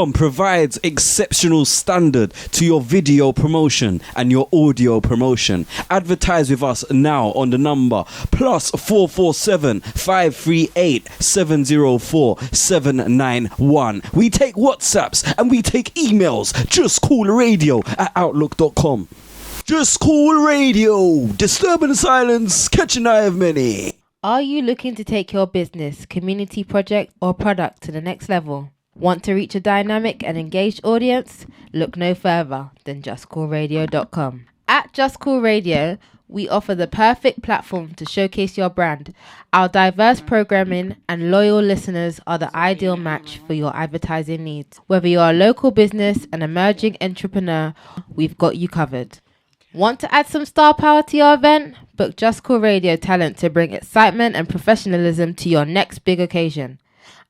provides exceptional standard to your video promotion and your audio promotion. Advertise with us now on the number +447 538 704 791. We take WhatsApps and we take emails. JusCoolRadio@outlook.com. Just Cool Radio, disturbing the silence, catching the eye of many. Are you looking to take your business, community project or product to the next level? Want to reach a dynamic and engaged audience? Look no further than JusCoolRadio.com. At Just Cool Radio, we offer the perfect platform to showcase your brand. Our diverse programming and loyal listeners are the ideal match for your advertising needs. Whether you're a local business, an emerging entrepreneur, we've got you covered. Want to add some star power to your event? Book Just Cool Radio talent to bring excitement and professionalism to your next big occasion.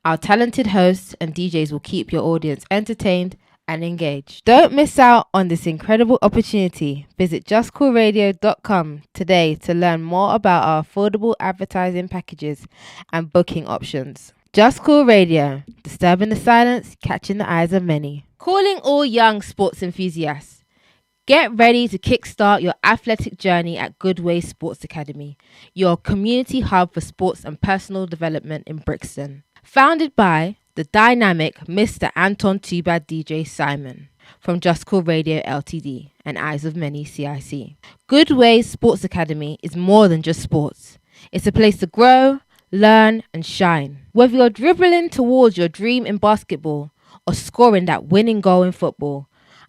Our talented hosts and DJs will keep your audience entertained and engaged. Don't miss out on this incredible opportunity. Visit JusCoolRadio.com today to learn more about our affordable advertising packages and booking options. Just Cool Radio, disturbing the silence, catching the eyes of many. Calling all young sports enthusiasts. Get ready to kickstart your athletic journey at Goodway Sports Academy, your community hub for sports and personal development in Brixton. Founded by the dynamic Mr. Anton Tubad DJ Simon from Just Cool Radio Ltd and Eyes of Many CIC. Goodway Sports Academy is more than just sports. It's a place to grow, learn and shine. Whether you're dribbling towards your dream in basketball or scoring that winning goal in football,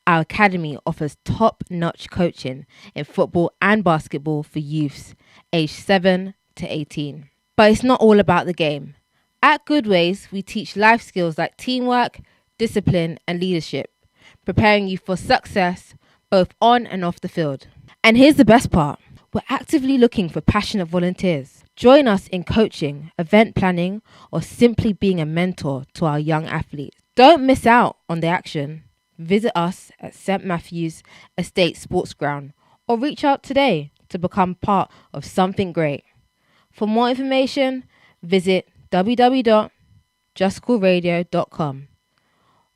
our academy offers top-notch coaching in football and basketball for youths aged 7 to 18. But it's not all about the game. At Goodways, we teach life skills like teamwork, discipline, and leadership, preparing you for success both on and off the field. And here's the best part. We're actively looking for passionate volunteers. Join us in coaching, event planning, or simply being a mentor to our young athletes. Don't miss out on the action. Visit us at St. Matthew's Estate Sports Ground or reach out today to become part of something great. For more information, visit www.justcoolradio.com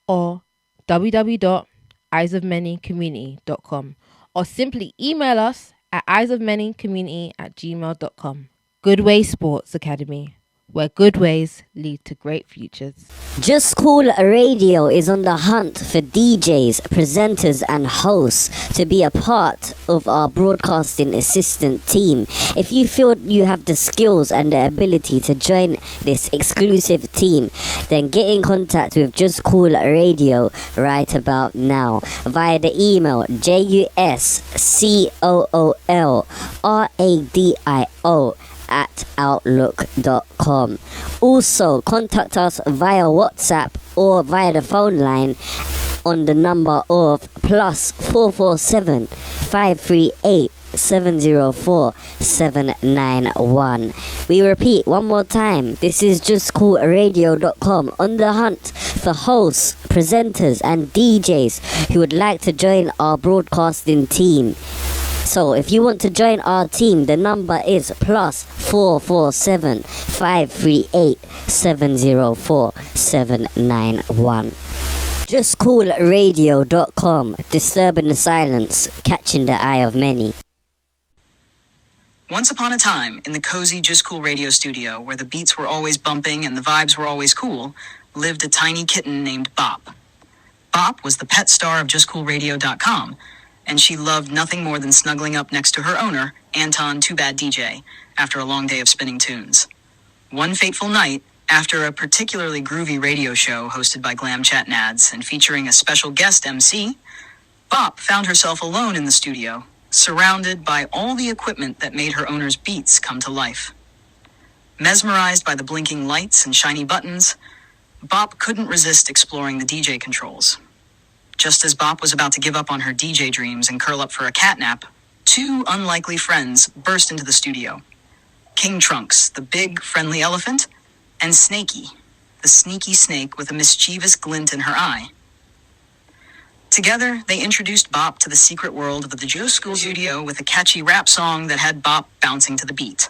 or www.eyesofmanycommunity.com or simply email us at eyesofmanycommunity@gmail.com. Goodway Sports Academy, where good ways lead to great futures. Just Cool Radio is on the hunt for DJs, presenters and hosts to be a part of our broadcasting assistant team. If you feel you have the skills and the ability to join this exclusive team, then get in contact with Just Cool Radio right about now via the email JusCoolRadio@outlook.com. Also, contact us via WhatsApp or via the phone line on the number of +447 538 704 791. We repeat one more time, this is JusCoolRadio.com, on the hunt for hosts, presenters and DJs who would like to join our broadcasting team. So if you want to join our team, the number is +447 538 704 791. JusCoolRadio.com, disturbing the silence, catching the eye of many. Once upon a time, in the cozy Just Cool Radio studio, where the beats were always bumping and the vibes were always cool, lived a tiny kitten named Bop. Bop was the pet star of JusCoolRadio.com, and she loved nothing more than snuggling up next to her owner, Anton Too Bad DJ, after a long day of spinning tunes. One fateful night, after a particularly groovy radio show hosted by Glam Nadz and featuring a special guest MC, Bop found herself alone in the studio, surrounded by all the equipment that made her owner's beats come to life. Mesmerized by the blinking lights and shiny buttons, Bop couldn't resist exploring the DJ controls. Just as Bop was about to give up on her DJ dreams and curl up for a catnap, two unlikely friends burst into the studio. King Trunks, the big, friendly elephant, and Snakey, the sneaky snake with a mischievous glint in her eye. Together, they introduced Bop to the secret world of the JusCool studio with a catchy rap song that had Bop bouncing to the beat.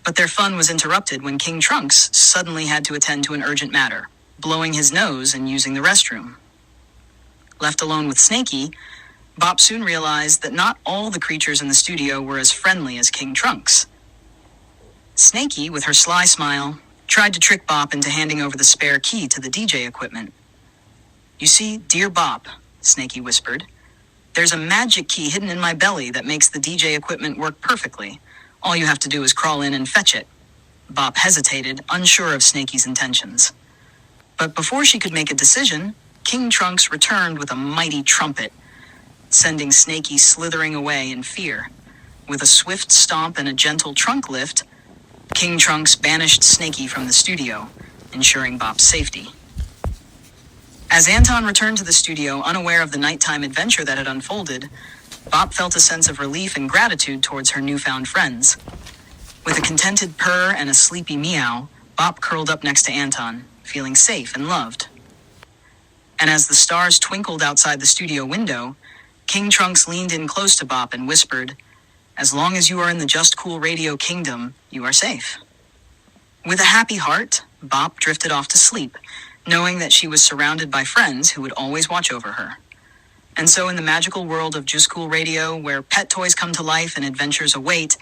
But their fun was interrupted when King Trunks suddenly had to attend to an urgent matter. blowing his nose and using the restroom. Left alone with Snakey, Bop soon realized that not all the creatures in the studio were as friendly as King Trunks. Snakey, with her sly smile, tried to trick Bop into handing over the spare key to the DJ equipment. "You see, dear Bop," Snakey whispered, "there's a magic key hidden in my belly that makes the DJ equipment work perfectly. All you have to do is crawl in and fetch it." Bop hesitated, unsure of Snakey's intentions. But before she could make a decision, King Trunks returned with a mighty trumpet, sending Snakey slithering away in fear. With a swift stomp and a gentle trunk lift, King Trunks banished Snakey from the studio, ensuring Bop's safety. As Anton returned to the studio, unaware of the nighttime adventure that had unfolded, Bop felt a sense of relief and gratitude towards her newfound friends. With a contented purr and a sleepy meow, Bop curled up next to Anton, feeling safe and loved. And as the stars twinkled outside the studio window, King Trunks leaned in close to Bop and whispered, "As long as you are in the JusCoolRadio kingdom, you are safe." With a happy heart, Bop drifted off to sleep, knowing that she was surrounded by friends who would always watch over her. And so in the magical world of JusCoolRadio, where pet toys come to life and adventures await,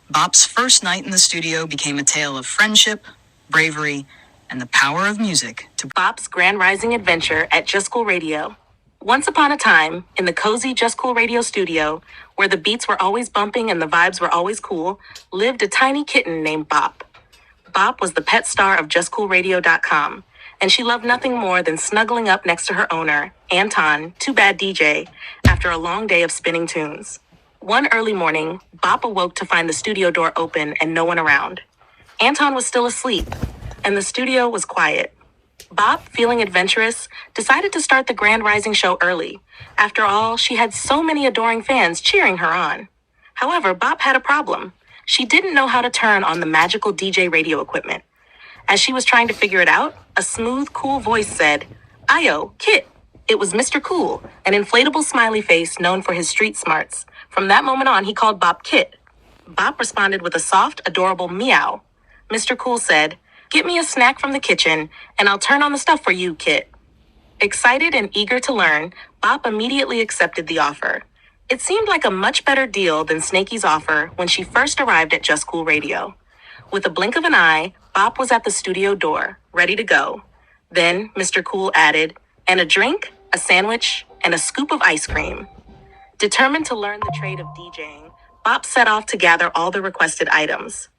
Bop's first night in the studio became a tale of friendship, bravery, and the power of music to Bop's Grand Rising Adventure at JusCoolRadio. Once upon a time, in the cozy JusCoolRadio studio, where the beats were always bumping and the vibes were always cool, lived a tiny kitten named Bop. Bop was the pet star of JusCoolRadio.com, and she loved nothing more than snuggling up next to her owner, Anton, Too Bad DJ, after a long day of spinning tunes. One early morning, Bop awoke to find the studio door open and no one around. Anton was still asleep, and the studio was quiet. Bop, feeling adventurous, decided to start the Grand Rising show early. After all, she had so many adoring fans cheering her on. However, Bop had a problem. She didn't know how to turn on the magical DJ radio equipment. As she was trying to figure it out, a smooth, cool voice said, "Ayo, Kit." It was Mr. Cool, an inflatable smiley face known for his street smarts. From that moment on, he called Bop Kit. Bop responded with a soft, adorable meow. Mr. Cool said, "Get me a snack from the kitchen, and I'll turn on the stuff for you, Kit." Excited and eager to learn, Bop immediately accepted the offer. It seemed like a much better deal than Snakey's offer when she first arrived at JusCoolRadio. With a blink of an eye, Bop was at the studio door, ready to go. Then Mr. Cool added, "And a drink, a sandwich, and a scoop of ice cream." Determined to learn the trade of DJing, Bop set off to gather all the requested items.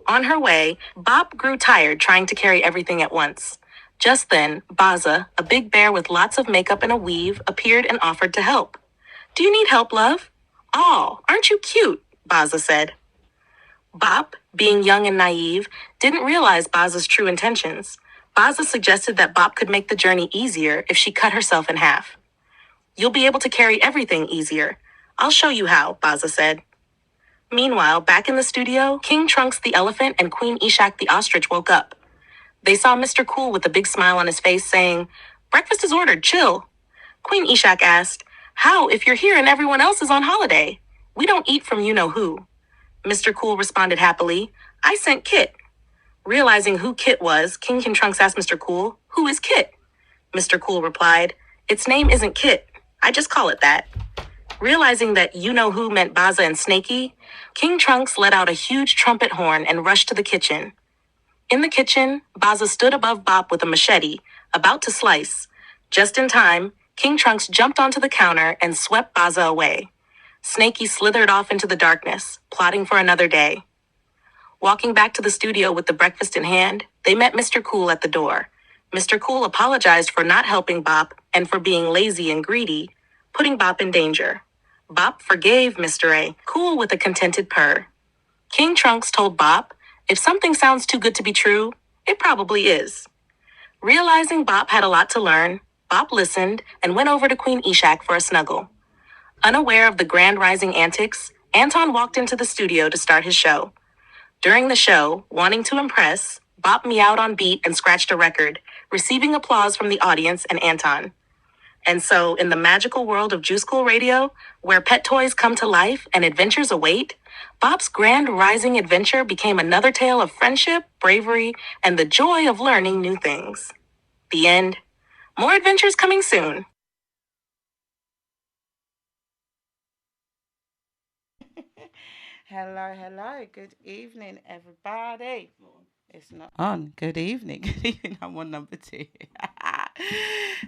On her way, Bop grew tired trying to carry everything at once. Just then, Baza, a big bear with lots of makeup and a weave, appeared and offered to help. "Do you need help, love?" "Oh, aren't you cute?" Baza said. Bop, being young and naive, didn't realize Baza's true intentions. Baza suggested that Bop could make the journey easier if she cut herself in half. "You'll be able to carry everything easier. I'll show you how," Baza said. Meanwhile, back in the studio, King Trunks the elephant and Queen Ishak the ostrich woke up. They saw Mr. Cool with a big smile on his face saying, "Breakfast is ordered, chill." Queen Ishak asked, "How if you're here and everyone else is on holiday? We don't eat from you-know-who." Mr. Cool responded happily, "I sent Kit." Realizing who Kit was, King Trunks asked Mr. Cool, "Who is Kit?" Mr. Cool replied, "Its name isn't Kit. I just call it that." Realizing that you-know-who meant Baza and Snakey, King Trunks let out a huge trumpet horn and rushed to the kitchen. In the kitchen, Baza stood above Bop with a machete, about to slice. Just in time, King Trunks jumped onto the counter and swept Baza away. Snakey slithered off into the darkness, plotting for another day. Walking back to the studio with the breakfast in hand, they met Mr. Cool at the door. Mr. Cool apologized for not helping Bop and for being lazy and greedy, putting Bop in danger. Bop forgave Mr. A. Cool with a contented purr. King Trunks told Bop, if something sounds too good to be true, it probably is. Realizing Bop had a lot to learn, Bop listened and went over to Queen Ishak for a snuggle. Unaware of the Grand Rising antics, Anton walked into the studio to start his show. During the show, wanting to impress, Bop meowed on beat and scratched a record, receiving applause from the audience and Anton. And so, in the magical world of JusCoolRadio, where pet toys come to life and adventures await, Bop's Grand Rising Adventure became another tale of friendship, bravery, and the joy of learning new things. The end. More adventures coming soon. Hello. Good evening, everybody. It's not on. Good evening. Good evening. I'm on number 2.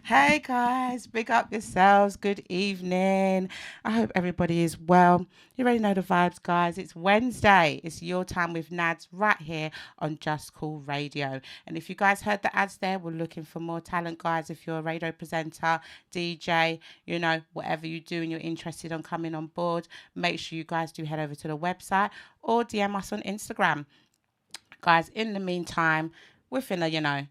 Hey, guys. Big up yourselves. Good evening. I hope everybody is well. You already know the vibes, guys. It's Wednesday. It's your time with Nadz right here on Just Cool Radio. And if you guys heard the ads there, we're looking for more talent, guys. If you're a radio presenter, DJ, you know, whatever you do and you're interested in coming on board, make sure you guys do head over to the website or DM us on Instagram. Guys, in the meantime, we're finna, you know,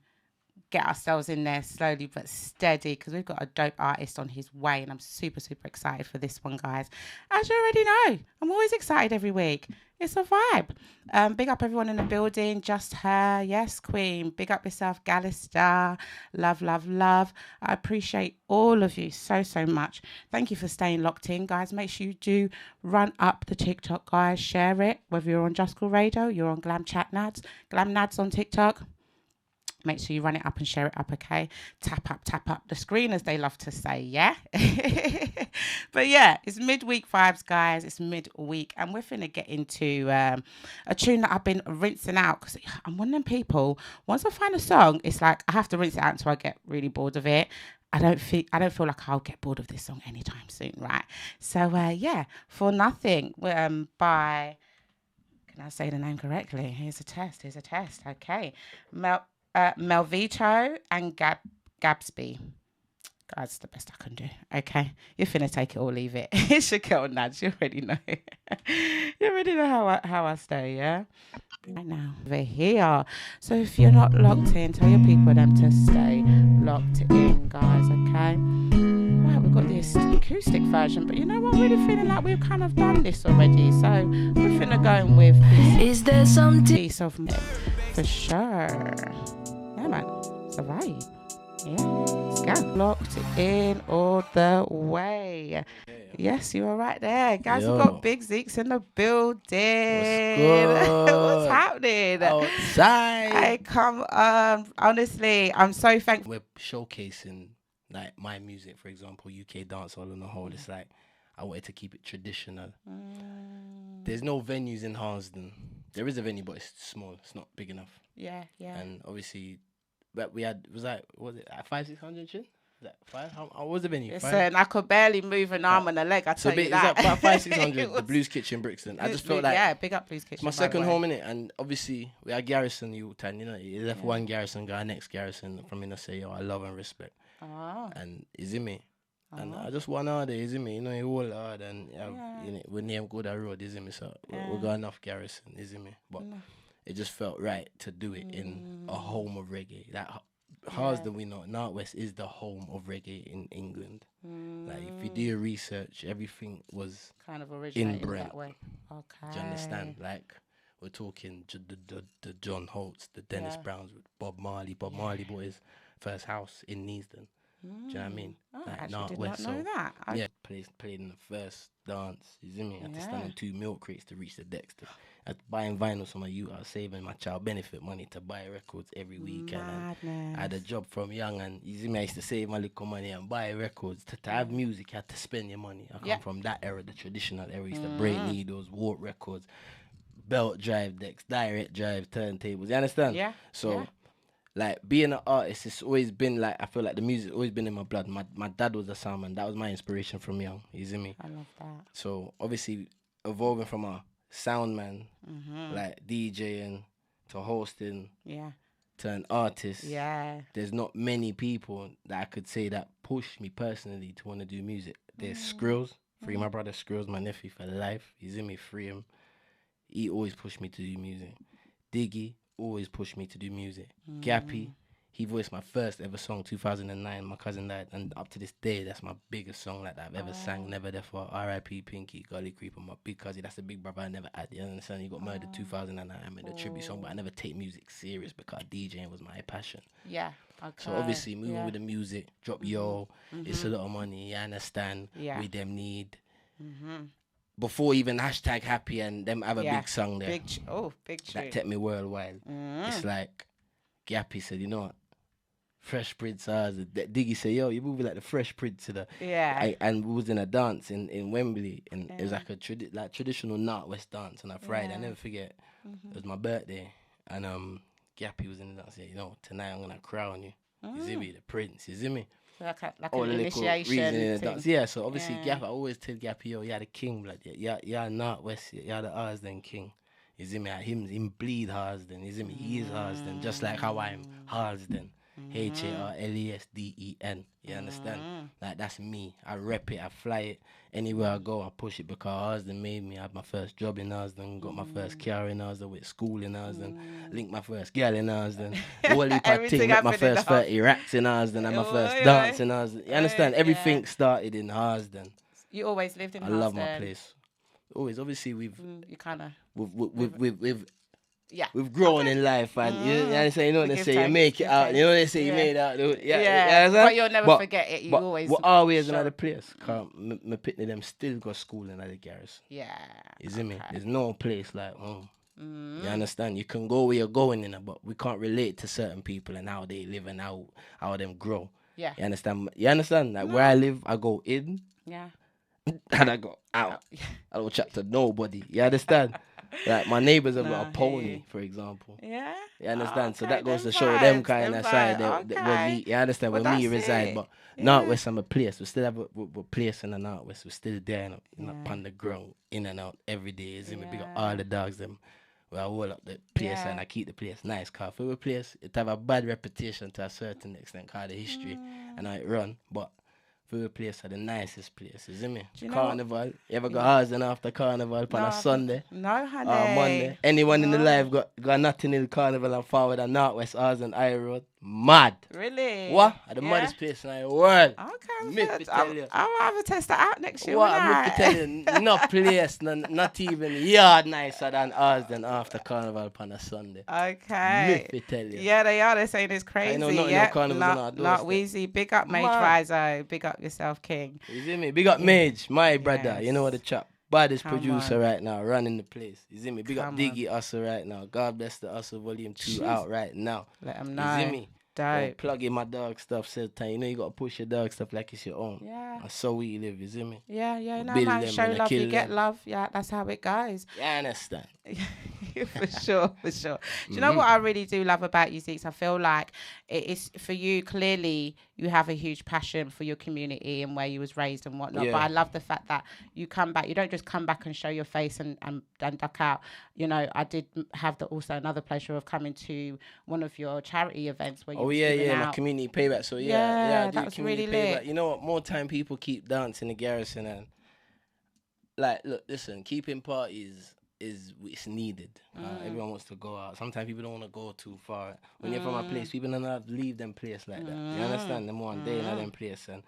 get ourselves in there slowly but steady because we've got a dope artist on his way and I'm super excited for this one, guys. As you already know, I'm always excited every week. It's a vibe. Big up everyone in the building. Just her. Yes, Queen. Big up yourself, Gallister. Love. I appreciate all of you so much. Thank you for staying locked in, guys. Make sure you do run up the TikTok, guys. Share it. Whether you're on Just Cool Radio, you're on Glam Nadz. Glam Nadz on TikTok. Make sure you run it up and share it up, okay? Tap up the screen, as they love to say, yeah? But yeah, it's midweek vibes, guys. It's midweek, and we're finna get into a tune that I've been rinsing out because I'm one of them people, once I find a song, it's like I have to rinse it out until I get really bored of it. I don't feel like I'll get bored of this song anytime soon, right? So, yeah, For Nothing by... Can I say the name correctly? Here's a test. Okay. Melvito and Gabsby. That's the best I can do. Okay. You're finna take it or leave it. It's your girl Nadz. You already know. You already know how I stay, yeah? Right now. Over here. So if you're not locked in, tell your people them to stay locked in, guys, okay? Right, we've got this acoustic version, but you know what? I'm really feeling like we've kind of done this already. So we're finna go in with this. Is there some piece of me? For sure. Yeah, man. It's a vibe. Yeah. Let's go. Locked in all the way. Yes, you were right there. Guys, we've got Big Zeeks in the building. What's happening? Outside. Hey, come on. Honestly, I'm so thankful. We're showcasing like my music, for example, UK dancehall on the whole. It's like I wanted to keep it traditional. There's no venues in Harsden. There is a venue, but it's small. It's not big enough. Yeah. And obviously, but we had, was it at 500-600 chin? Is that 5? How was the venue? Listen, I could barely move an arm and a leg, I tell you that. It's about 500-600, the Blues Kitchen, Brixton. I just felt like... Yeah, big up Blues Kitchen. It's my second home, innit? And obviously, we had Garrison, you know, he left one Garrison guy, next Garrison from him to say, yo, I love and respect. And is in me. And I just want hard, is in me. You know, he all hard and you know, we name good at road, is in me. So we got enough Garrison, is in me. But it just felt right to do it in a home of reggae. That Harsden, we know, Northwest is the home of reggae in England. Like, if you do your research, everything was kind of originated in Brent. that way. Okay. Do you understand? Like, we're talking the John Holtz, the Dennis Browns, Bob Marley. Bob Marley bought his first house in Neasden. Do you know what I mean? I Like, actually did not know that. Yeah, played in the first dance. You see me? I had to stand on 2 milk crates to reach the decks. I was buying vinyls for my youth. I was saving my child benefit money to buy records every weekend. And I had a job from young, and you see me, I used to save my little money and buy records. To have music, you had to spend your money. I come from that era, the traditional era. I used to break needles, warp records, belt drive decks, direct drive turntables. You understand? Yeah. So, like, being an artist, it's always been like, I feel like the music's always been in my blood. My dad was a soundman. That was my inspiration from young. You see me? I love that. So, obviously, evolving from a sound man, like DJing to hosting, to an artist. Yeah. There's not many people that I could say that pushed me personally to want to do music. There's Skrills, free my brother Skrills, my nephew for life. He's in me, free him. He always pushed me to do music. Diggy always pushed me to do music. Gappy, he voiced my first ever song, 2009. My cousin died, and up to this day, that's my biggest song that I've ever sang. Never Therefore, R.I.P. Pinky, Gully Creeper, my big cousin. That's the big brother I never had. You understand? He got murdered 2009. I made a tribute song, but I never take music serious because DJing was my passion. Yeah. Okay. So obviously, moving with the music, drop yo, it's a lot of money. You understand? Yeah. We them need. Before even hashtag happy and them have a big song there. Big tune. That take me worldwide. It's like Gappy said, you know what? Fresh Prince Oz. Diggy say, yo, you moving like the Fresh Prince. Yeah. And we was in a dance in Wembley, and it was like a traditional Northwest dance on a Friday. I never forget. It was my birthday, and Gappy was in the dance. Said, you know, tonight I'm gonna crown you. You see me, the Prince. You see me. Like an All the little initiation reason in the thing. dance. Yeah, so obviously Gappy, I always tell Gappy, yo, you're the king, blood. You're Northwest. You're the Harsden king. You see me? Him bleed Harsden. You see me? He is Harsden, just like how I'm Harsden. HARLESDEN. You understand? Like, that's me. I rep it, I fly it. Anywhere I go, I push it, because Harsden made me. I had my first job in Harsden, got my first car in Harsden, with school in Harsden, linked my first girl in Harsden, all heap of thing, met my first 30 racks in Harsden, and my first dance in Harsden. You understand? Everything started in Harsden. You always lived in I Harsden. love my place. Always, obviously, You kind of... we've grown in life, and you know what they say, you know what they say, you thanks, make it give out, you know what they thanks. say, you Yeah. made it out. But you'll never forget it. You always... We're always another place. Cause my pitney them still go school in the garrison. Yeah. You see me? There's no place like home. You understand? You can go where you're going in it, but we can't relate to certain people and how they live and how them grow. Yeah. You understand? You understand? Like where I live, I go in Yeah. and I go out. I don't chat to nobody. You understand? Like my neighbors have got a pony, for example. Yeah. You understand? So Okay, that goes to them show them vibes, kind them of side vibes, that where me, you understand, Well, where me that's reside. it. But Yeah. Northwest, I'm a place. We still have a place in the Northwest. We're still there, on the ground, in and out every day. You see me? Big up all the dogs, them. Where I hold up the place and I keep the place nice. Cause for a place, it have a bad reputation to a certain extent, cause the history and how it run. But for a place are the nicest places, you see me? Carnival. You ever got Harsden after Carnival on a Sunday? No, honey. Or Monday. Anyone in the life got nothing in the Carnival and forward and Northwest Harsden High Road? Mad. Really? What? The maddest place in the world. Okay, Myth to tell you. I'll have a test that out next year. What? I'm to tell you, no place, not even yard nicer than Harsden after Carnival on a Sunday. Okay. Myth to tell you. Yeah, they are. They're saying it's crazy. I know nothing yeah. no Carnival's on our Not doorstep. Wheezy. Big up Mage Mad. Rizo. Big up yourself, King. You see me? Big up Mage, my brother. Yes. You know what the chap. Baddest Come producer on. right now, running the place. You see me? Big Come up Diggy Hustle right now. God bless the Hustle Volume 2 out right now. Let them You know. see me? Dope. Plug in my dog stuff, said time. You know you gotta push your dog stuff like it's your own. Yeah. That's so we live, you see me? Yeah, no, Build man. them Show and I love, you kill get them. love. Yeah, that's how it goes. You understand? For sure. Do you know what I really do love about you, Zeeks? I feel like it is for you. Clearly, you have a huge passion for your community and where you was raised and whatnot. Yeah. But I love the fact that you come back. You don't just come back and show your face and duck out. You know, I did have also another pleasure of coming to one of your charity events where you. Oh was yeah, giving my out. community payback. So I Yeah, do that was community really payback. lit. You know what? More time people keep dancing the garrison and like, look, listen, keeping parties it's needed. Everyone wants to go out. Sometimes people don't want to go too far. When you're from a place, people don't have to leave them place like that. You understand? Them one day in them place and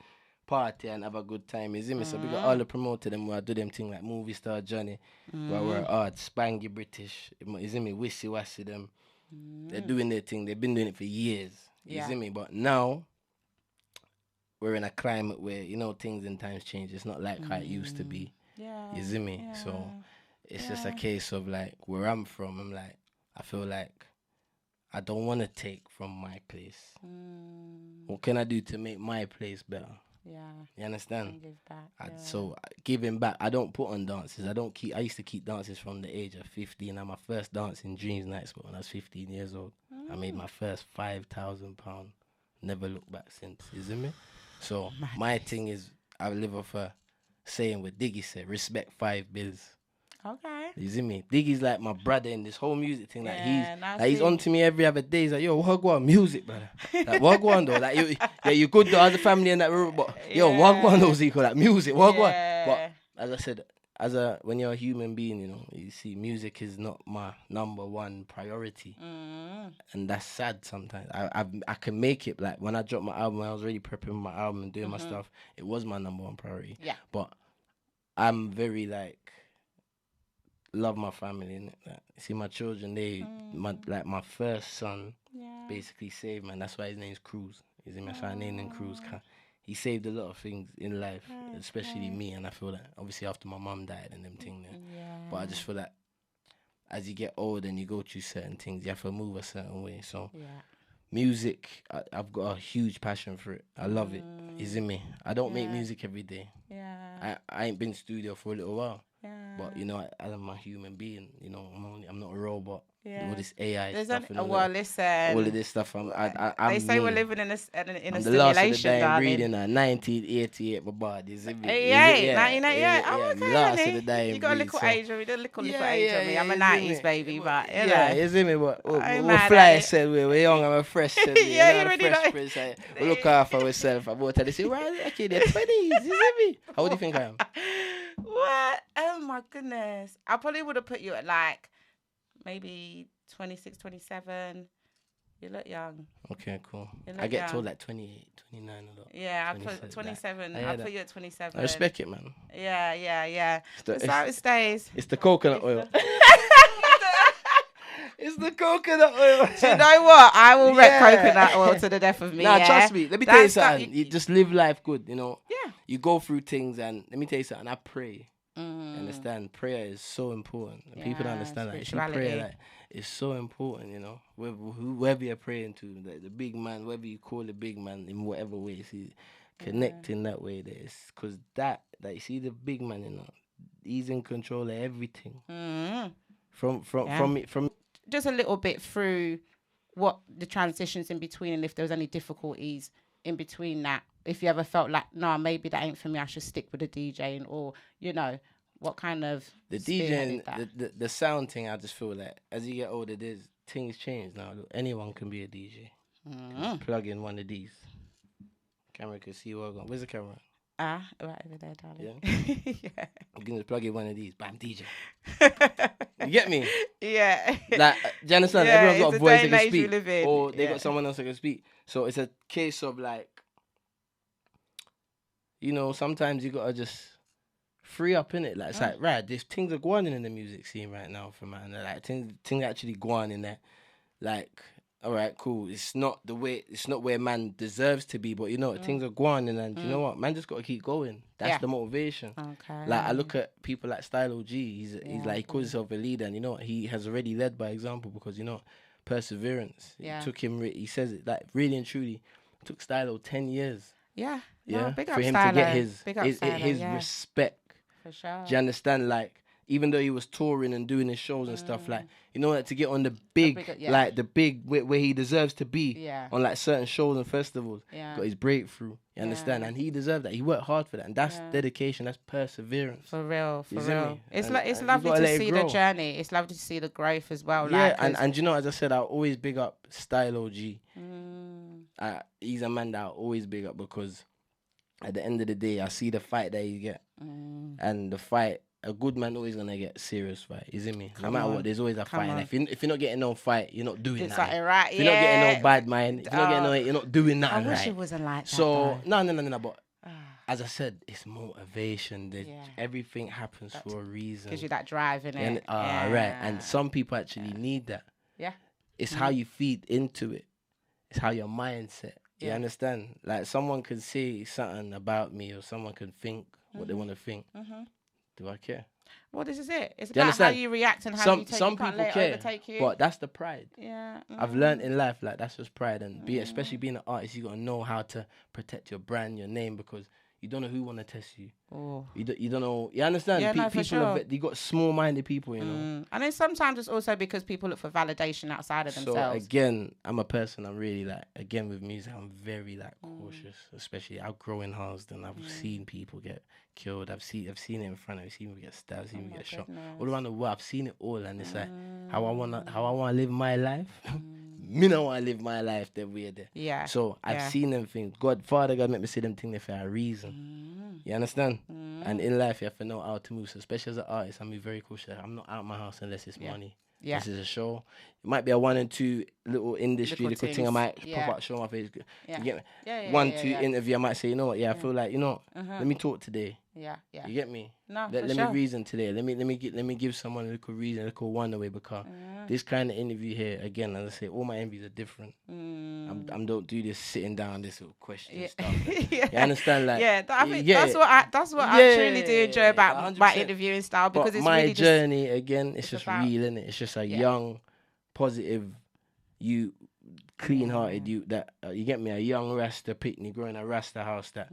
party and have a good time. You see me? So we got all the promoter them where do them thing like Movie Star Johnny, where we're art, Spangy British. You see me? Wissy Wassy them. They're doing their thing. They've been doing it for years. You see me? But now we're in a climate where, you know, things and times change. It's not like how it used to be. Yeah. You see me? So it's just a case of like where I'm from. I'm like, I feel like I don't want to take from my place. What can I do to make my place better? Yeah. You understand? And give back. So giving back, I don't put on dances. I used to keep dances from the age of 15. And my first dance in Dreams Nights when I was 15 years old. I made my first £5,000. Never looked back since. You see me? So my thing is, I live off a saying what Diggy said, respect 5 bills. Okay. You see me? Diggy's like my brother in this whole music thing. Like Yeah, he's on to me every other day. He's like, yo, what go on music, brother? Like what go on though? Like you good though as a family and that, but yo, what go on though, Zico? Like music, what go on? But as I said, when you're a human being, you know, you see, music is not my number one priority, and that's sad sometimes. I can make it. Like when I dropped my album, I was really prepping my album and doing my stuff. It was my number one priority. Yeah. But I'm very like love my family. Innit? Like, see my children. My first son basically saved man. That's why his name's Cruz. Is him? That's why I named him Cruz. He saved a lot of things in life, especially me. And I feel that obviously after my mum died and them things. But I just feel that as you get older and you go through certain things, you have to move a certain way. So music, I've got a huge passion for it. I love it. Is in me. I don't make music every day. Yeah. I ain't been studio for a little while. Yeah. But you know, I'm a human being. You know, I'm not a robot. Yeah. All this AI There's stuff. well, listen. All of this stuff. I'm they say me. we're living in a I'm the simulation, last of the dying darling. breed in 1988, my body. Is it me? 88, 1988. Oh, okay, I'm last of honey. the dying You got a breed, little so- age of me. A little age of me. I'm a 90s baby, but you yeah, know. is it me? But I'm we're mad fly at it. said we're young and we're fresh. Said Yeah, you know, already the fresh know. prince. We look after ourselves. I'm about to say, right, okay, they're 20s. Is it me? How old do you think I am? What? Oh my goodness. I probably would have put you at like maybe 26, 27. You look young. Okay, cool. You I look get young. told like 28, 29 a lot. Yeah, I 27, put 27. I hear I'll that. put you at 27. I respect it, man. Yeah. the- That's how it stays. It's the coconut oil. It's the coconut oil. Do you know what? I will wreck Yeah. coconut oil to the death of me. Nah, yeah? trust me. Let me tell you That's that- something. You just live life good, you know. Yeah. You go through things, and let me tell you something. I pray. Mm. Understand? Prayer is so important. People don't Yeah, understand that. If you pray, spirituality. like, it's so important, you know. Whoever you're praying to, the big man, whether you call the big man in whatever way, see, connect in that way. Because that, you see the big man, you know, he's in control of everything. Mm. From Just a little bit through what the transitions in between, and if there was any difficulties in between that. If you ever felt like, no, maybe that ain't for me, I should stick with the DJing, or you know, what kind of the spearheaded DJing, that? the sound thing. I just feel like as you get older, things change now. Look, anyone can be a DJ. Just plug in one of these. Camera can see what I'm going. Where's the camera? Right over there, darling. Yeah. You can just plug in one of these. Bam, DJ. You get me? Yeah. Like, do you understand? Yeah, Everyone's got it's a the voice day they and can age we speak, live in. or they Yeah. got someone else that can speak. So it's a case of like, you know, sometimes you gotta just free up in it. Like it's like, right, there's things are going on in the music scene right now for man. Like things actually going in there. Like, all right, cool. It's not where man deserves to be, but you know, things are going, and you know what, man, just gotta keep going. That's Yeah. the motivation. Okay. Like I look at people like Style OG. He's like he calls himself a leader, and you know what? He has already led by example because you know perseverance. Yeah. It took him. He says it like really and truly. It took Stylo 10 years. Yeah. Yeah, No, big up for him Stylo. to get his Big up his Stylo, yeah. respect. For sure. Do you understand? Like even though he was touring and doing his shows and stuff, like you know, like, to get on the big, yeah. like the big where he deserves to be Yeah. on like certain shows and festivals. Yeah. Got his breakthrough. You understand? Yeah. And he deserved that. He worked hard for that, and that's dedication. That's perseverance. For real, for You see real. me? It's And- like it's and you lovely gotta to let it see the grow. journey. It's lovely to see the growth as well. Yeah, like, and you know, as I said, I always big up Style OG. Mm. He's a man that I always big up because at the end of the day, I see the fight that he get, and the fight. A good man always gonna get serious fight. You see me? No matter what, there's always a fight. And if you're not getting no fight, you're not doing It's nothing. like, right, If you're not getting yeah. no bad mind, if you're not getting no, you're not doing I nothing wish right. it wasn't like that. So though. no. But as I said, it's motivation. Yeah. Everything happens for a reason. Gives you that drive in And, it. right. And some people actually need that. Yeah. It's how you feed into it. It's how your mindset. You Yeah. understand? Like someone could say something about me, or someone could think what they want to think. Do I care? Well, this is it. It's Do you about how understand? you react and how Some you take. some You can't people let it care, overtake you. but that's the pride. Yeah. I've learned in life, like that's just pride, and especially being an artist, you gotta know how to protect your brand, your name, because you don't know who wanna test you. Oh. You don't know. You understand? Yeah, no, for people sure. you got small-minded people, you know. And then sometimes it's also because people look for validation outside of So themselves. again, I'm a person. I'm really like with music. I'm very like cautious, especially I've grown in Harlesden. I've seen people get killed. I've seen it in front of me. I've seen people get stabbed. I've seen people get shot all around the world. I've seen it all, and it's like how I wanna live my life. Me don't want to live my life that way there. Yeah. So I've seen them things. Father God make me see them things there for a reason. You understand? And in life, you have to know how to move. So especially as an artist, I move very cautious. I'm not out of my house unless it's money. Yeah. This is a show. It might be a 1 and 2 little industry, Little little thing. I might things. pop up, show my face. Yeah. You get me? Yeah, 1, yeah, 2 yeah. interview. I might say, you know what? Yeah, I feel like, you know, let me talk today. Yeah. Yeah. You get me? No, Let for me sure. reason today. Let me give someone a little reason, a little one away, because this kind of interview here, again, as I say, all my interviews are different. I don't do this sitting down, this little question stuff. You understand? Like, I think yeah. that's what I truly do enjoy about my 100%. interviewing style, because But it's my really just journey again, it's just about- real, innit? It's just a young, positive, you clean-hearted youth that you get me, a young Rasta pitney growing a Rasta house that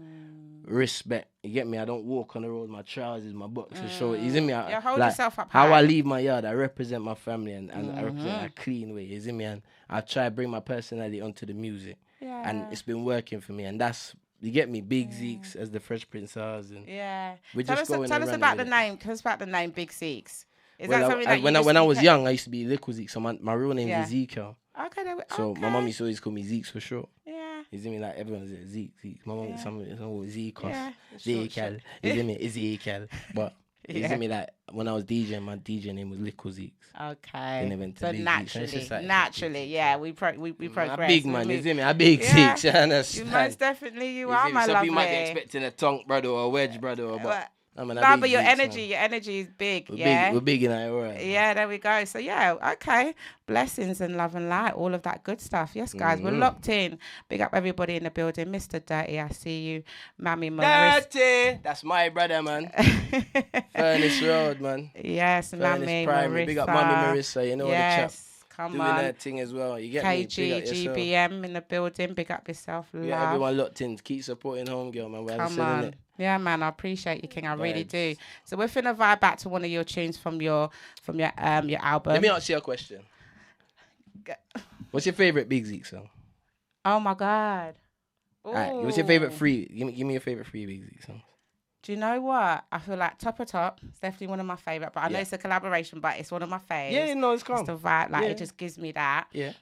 respect. You get me? I don't walk on the road, my trousers, my boxers short. You see me? Yeah, hold like, yourself up how high. I leave my yard, I represent my family and I represent a clean way. You see me? And I try to bring my personality onto the music. Yeah. And it's been working for me. And that's, you get me, Big Zeeks as the Fresh Prince House. And Yeah. we're Tell just us, going tell us around about with the it. name. Tell us about the name Big Zeeks. Is Well, that something that when I was young, I used to be Little Zeeks. So my real name is Ezekiel. Okay. So my mum used to always call me Zeeks for short. Yeah. You see me? Like everyone's Zeke. My mum, someone was Zekos. Yeah. Ezekiel. You see me? Ezekiel. But you see me? Like when I was DJing, my DJ name was Little Zeeks. Okay. Then it went to So Big naturally, Zeeks. So it's just naturally, yeah, we progress. A big man, you see me? A big Yeah. Zeeks. You understand? You most definitely you are, see me? my Some lovely. people might be expecting a tongue brother or a wedge brother, but I'm an No, but your energy is big. We're big in our world. Yeah, there we go. So yeah, okay. Blessings and love and light, all of that good stuff. Yes, guys, we're locked in. Big up everybody in the building. Mr. Dirty, I see you. Mammy Marissa. Dirty! That's my brother, man. Furnace Road, man. Yes, Furnace Mammy Primary. Marissa. Big up Mammy Marissa, you know the chap. Come Doing on. her thing as well. You get me? Big KG, up yourself. GBM in the building. Big up yourself, love. Yeah, everyone locked in. Keep supporting Homegirl, man. We're Come selling on. it. Yeah, man, I appreciate you, King. I really do. Vibes. So we're finna vibe back to one of your tunes from your album. Let me ask you a question. What's your favorite Big Zeke song? Oh my God. Alright, what's your favorite Ooh. free? Give me your favorite free Big Zeke songs. Do you know what? I feel like Top of Top. It's definitely one of my favorite. But I know it's a collaboration, but it's one of my faves. Yeah, no, it's calm. It's the vibe. Like it just gives me that. Yeah.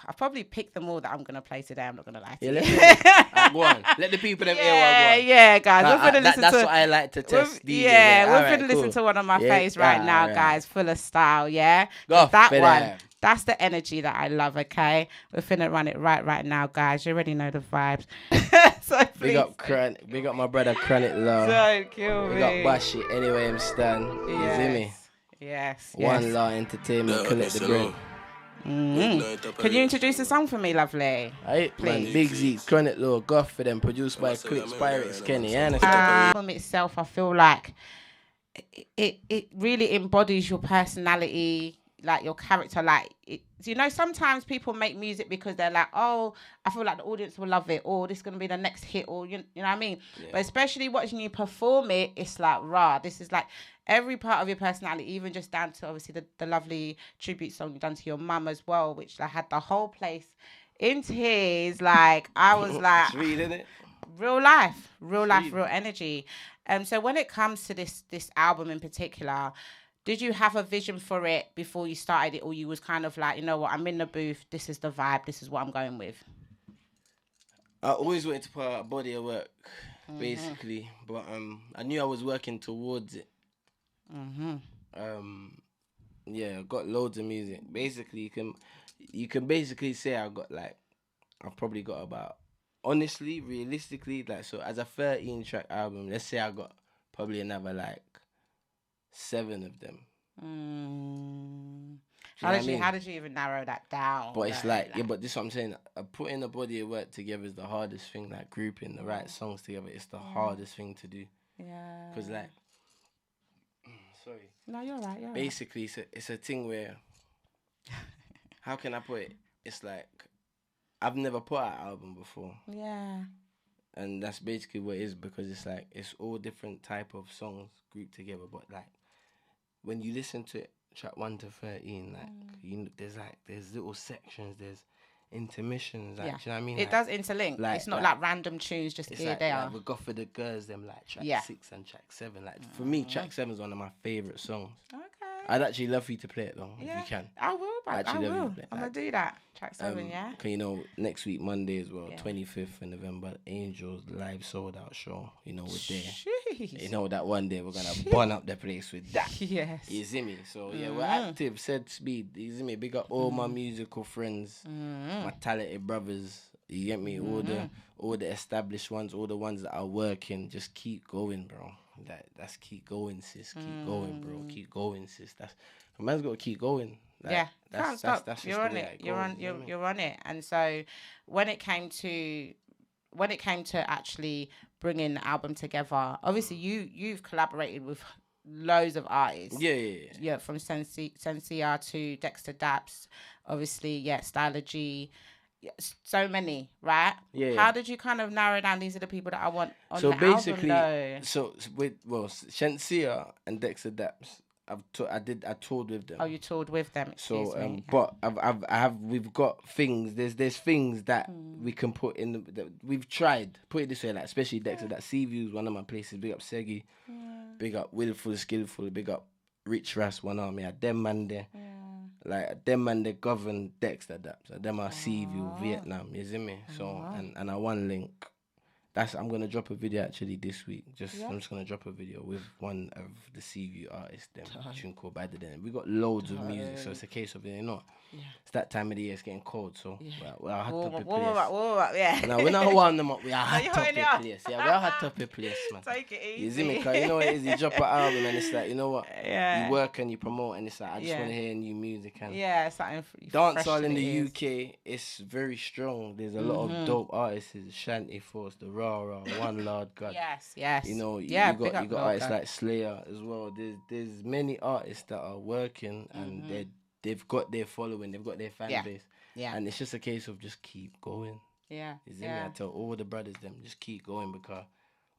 I've probably picked them all that I'm gonna play today. I'm not gonna lie to Yeah, you. let's go on. Let the people them hear what I want. Yeah, guys. We're gonna listen that's to. what I like to test. DJ, We're alright, gonna listen cool. to one of my Yeah, faves right now, alright. guys. Full of style, yeah. Go That for one. that. That's the energy that I love. Okay, we're finna run it right now, guys. You already know the vibes. So Big up Big up my brother Chronic Law. Don't kill me. Big up Bashi. Anyway, I'm Stan. You see me? Yes. One Law Entertainment. Collect the bread. Can you introduce the song for me, lovely? Alright, man. Please. Big Zeke, Chronic Law, Goth for them. Produced by Clicks, Pirates, Kenny. You understand? Album itself, I feel like it really embodies your personality, like your character. Like you know, sometimes people make music because they're like, oh, I feel like the audience will love it, or this is gonna be the next hit, or you know what I mean. Yeah. But especially watching you perform it, it's like rah. This is like every part of your personality, even just down to obviously the lovely tribute song you done to your mum as well, which I had the whole place in tears. Like I was like, It's real, isn't it? Real life, real energy. So when it comes to this album in particular, did you have a vision for it before you started it, or you was kind of like, you know what, I'm in the booth, this is the vibe, this is what I'm going with? I always wanted to put out a body of work, basically, but I knew I was working towards it. Yeah, I got loads of music. Basically, you can basically say I've probably got about, honestly, realistically, like, so as a 13-track album, let's say I got probably another like 7 of them. How did you even narrow that down? But it's like, but this is what I'm saying. Putting a body of work together is the hardest thing. Like grouping the right songs together, it's the hardest thing to do. Yeah. Because like, sorry. No, you're right. Basically, it's a thing where, how can I put it? It's like, I've never put out an album before. Yeah. And that's basically what it is, because it's like, it's all different type of songs grouped together. But like, when you listen to it, track 1 to 13, like, there's little sections, there's intermissions, like, do you know what I mean? It does interlink. Like, it's not like random tunes just here, there. Like, we go for the girls, them like track 6 and track 7. Like, for me, track 7 is one of my favorite songs. Okay. I'd actually love for you to play it though, if you can. I will, but I will. I'm gonna do that. Track 7, yeah. Cause you know, next week Monday as well, 25th of November, Angels live sold out show. You know, we're there. Jeez. You know that one day we're gonna burn up the place with that. Yes. You see me? So yeah, we're active. Said speed. You see me? Big up all my musical friends, my talented brothers. You get me? All the established ones, all the ones that are working. Just keep going, bro. That's keep going, sis. Keep going, bro. Keep going, sis. A man's got to keep going. Like, can't stop. You're on it. You're on it. And so when it came to actually bringing the album together, obviously you've collaborated with loads of artists. Yeah. From Sensia to Dexter Daps, obviously, Styler G. Yeah, so many, right? Yeah. How did you kind of narrow down? These are the people that I want on So the basically, album, though? so with Shensia and Dexter Daps, I toured with them. Oh, you toured with them. Excuse me. But we've got things. There's things that we can put in. That we've tried. Put it this way, like especially Dexter. That Seaview is one of my places. Big up Segi. Big up Willful Skillful. Big up Rich Ras. One army. Them man there. Like them man they govern Dexter Daps. So them are Seaview, Vietnam. You see me? So and I one link. I'm gonna drop a video actually this week. I'm just gonna drop a video with one of the Seaview artists, them tune called Better Than. We got loads of music, so it's a case of it's that time of the year, it's getting cold, so we're a hot topic place. No, we're not warm them up, we are hot topic place. Yeah, we're a hot topic place, man. Take it easy. You see me? Cause you know what it is, you drop an album and it's like, you know what? You work and you promote and it's like, I just want to hear new music and something dancehall in the UK, it's very strong. There's a lot of dope artists, Shanty Force, the Raw, One Lord God. Yes. You know, you got artists like Slayer as well. There's many artists that are working and they've got their following, they've got their fan base. Yeah. And it's just a case of just keep going. Yeah. You see me? I tell all the brothers them, just keep going because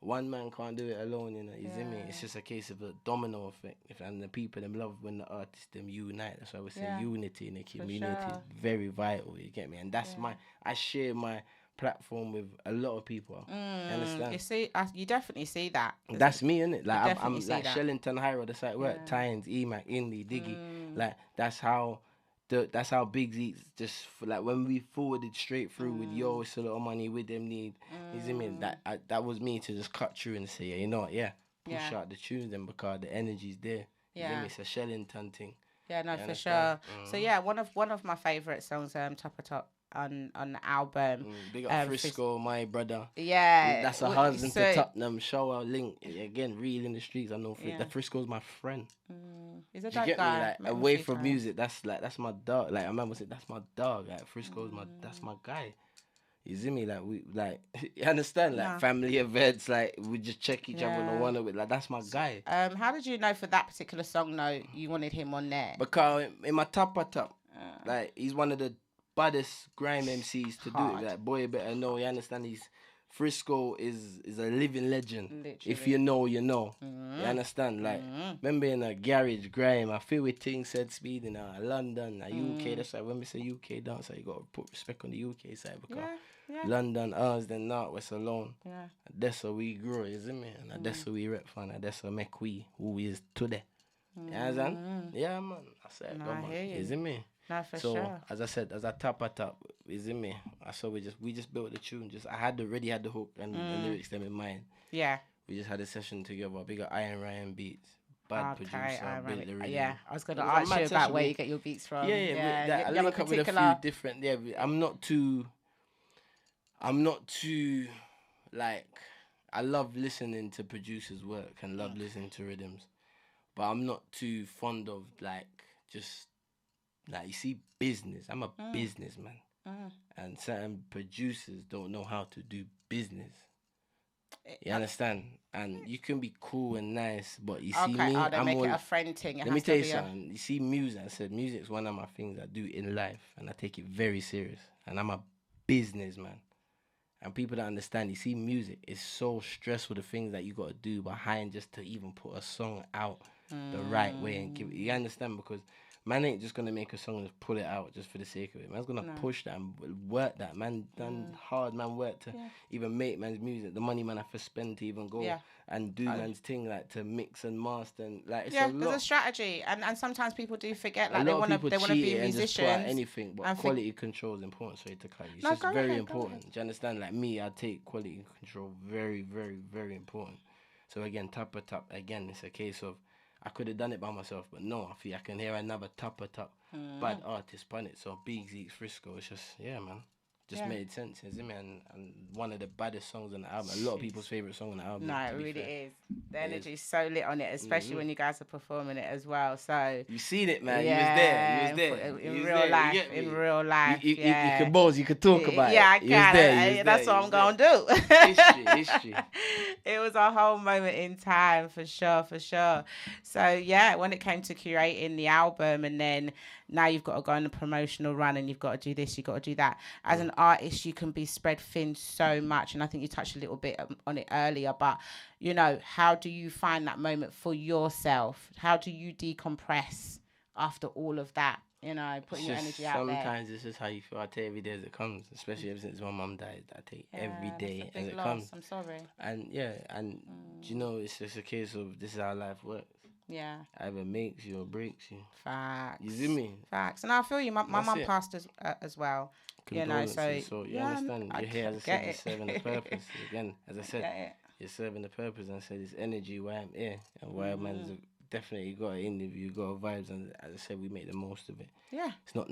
one man can't do it alone, you see me? It's just a case of a domino effect. And the people them love when the artists them unite. That's why we say unity in the community is very vital, you get me? And that's I share my platform with a lot of people. You understand? You see, you definitely see that. That's me, innit? Like I'm like Shellington, Hyro, the site work, Tynes, Emac, Indy, Diggy. Like that's how Big Zeeks just like when we forwarded straight through with it's a lot of money with them need. You see me? That was me to just cut through and say, you know what? Push out the tunes then because the energy's there. You see me? It's a Shellington thing. Yeah, no, for sure. So one of my favourite songs, Top of Top, on the album. Big up Frisco, my brother. Yeah. That's a husband to Tottenham. Show our link. Again, real in the streets. I know the Frisco's my friend. He's a Do you get guy. me? Like away from music, that's my dog. Like I remember saying that's my dog. Like Frisco's that's my guy. You see me? Like we you understand? Like family events, like we just check each other on one of it. Like that's my guy. How did you know for that particular song though you wanted him on there? Because in my top, like he's one of the baddest grime MCs to do it. Like boy, you better know. You understand? Frisco is a living legend. Literally. If you know, you know. You understand? Like remember in a garage grime, I feel with things said speed in London, UK. That's why when we say UK dancer, you gotta put respect on the UK side because London, ours, then not West alone. Yeah. That's how we grow, isn't it? And that's how we rep for, and that's how make we who we is today. You understand? Yeah, man. I said, no, I hear you. Isn't me? No, for sure. As I said, as I top, is in me. So we just built the tune. I already had the hook and the lyrics them in mind. Yeah. We just had a session together. Big up Iron Ryan Beats. Bad producer. Built the rhythm. Yeah. I was gonna ask you about where you get your beats from. I link up with a few different. Yeah, I'm not too like. I love listening to producers' work and love listening to rhythms, but I'm not too fond of like just. Like, you see, business. I'm a businessman. And certain producers don't know how to do business. You understand? And you can be cool and nice, but you see me, I'm make it a friend thing. Let me tell you something. You see music, I said music's one of my things I do in life, and I take it very serious. And I'm a businessman. And people don't understand, you see music is so stressful, the things that you got to do behind just to even put a song out the right way and give it. You understand? Because man ain't just gonna make a song and just pull it out just for the sake of it. Man's gonna push that and work that. Man done hard, man work to even make man's music. The money man have to spend to even go and do man's thing, like to mix and master and like it's a lot. There's a strategy, and sometimes people do forget like they want to be musicians. Anything, but quality control is important. Sorry to cut you. It's just very important. Do you understand? Like me, I take quality control very, very, very important. So again, top again, it's a case of. I could have done it by myself, but no, I feel I can hear another top bad artist on it. So Big Zeeks, Frisco, it's just, man. just made sense, isn't it? And one of the baddest songs on the album. A lot of people's favorite song on the album. No, it really is. The energy is so lit on it, especially when you guys are performing it as well. So you seen it, man. You was there. In real life. In real life. You can both. You could talk about it. Yeah, I can. That's what I'm gonna do. History. It was a whole moment in time, for sure. So yeah, when it came to curating the album, and then now you've got to go on a promotional run, and you've got to do this, you've got to do that. As an artist, you can be spread thin so much, and I think you touched a little bit on it earlier. But you know, how do you find that moment for yourself? How do you decompress after all of that? You know, putting your energy out there. Sometimes it's just how you feel. I take every day as it comes, especially ever since my mum died. I take every day as it comes. I'm sorry. And you know, it's just a case of this is how life works. Yeah. Either makes you or breaks you. Facts. You see me? Facts. And I feel you. My mum passed as well. You know, so you understand. You're here, as I said, you're serving a purpose. Again, as I said, you're serving a purpose. And I said, it's energy why I'm here and why man's definitely got an interview, got a vibes, and as I said, we make the most of it. Yeah. It's not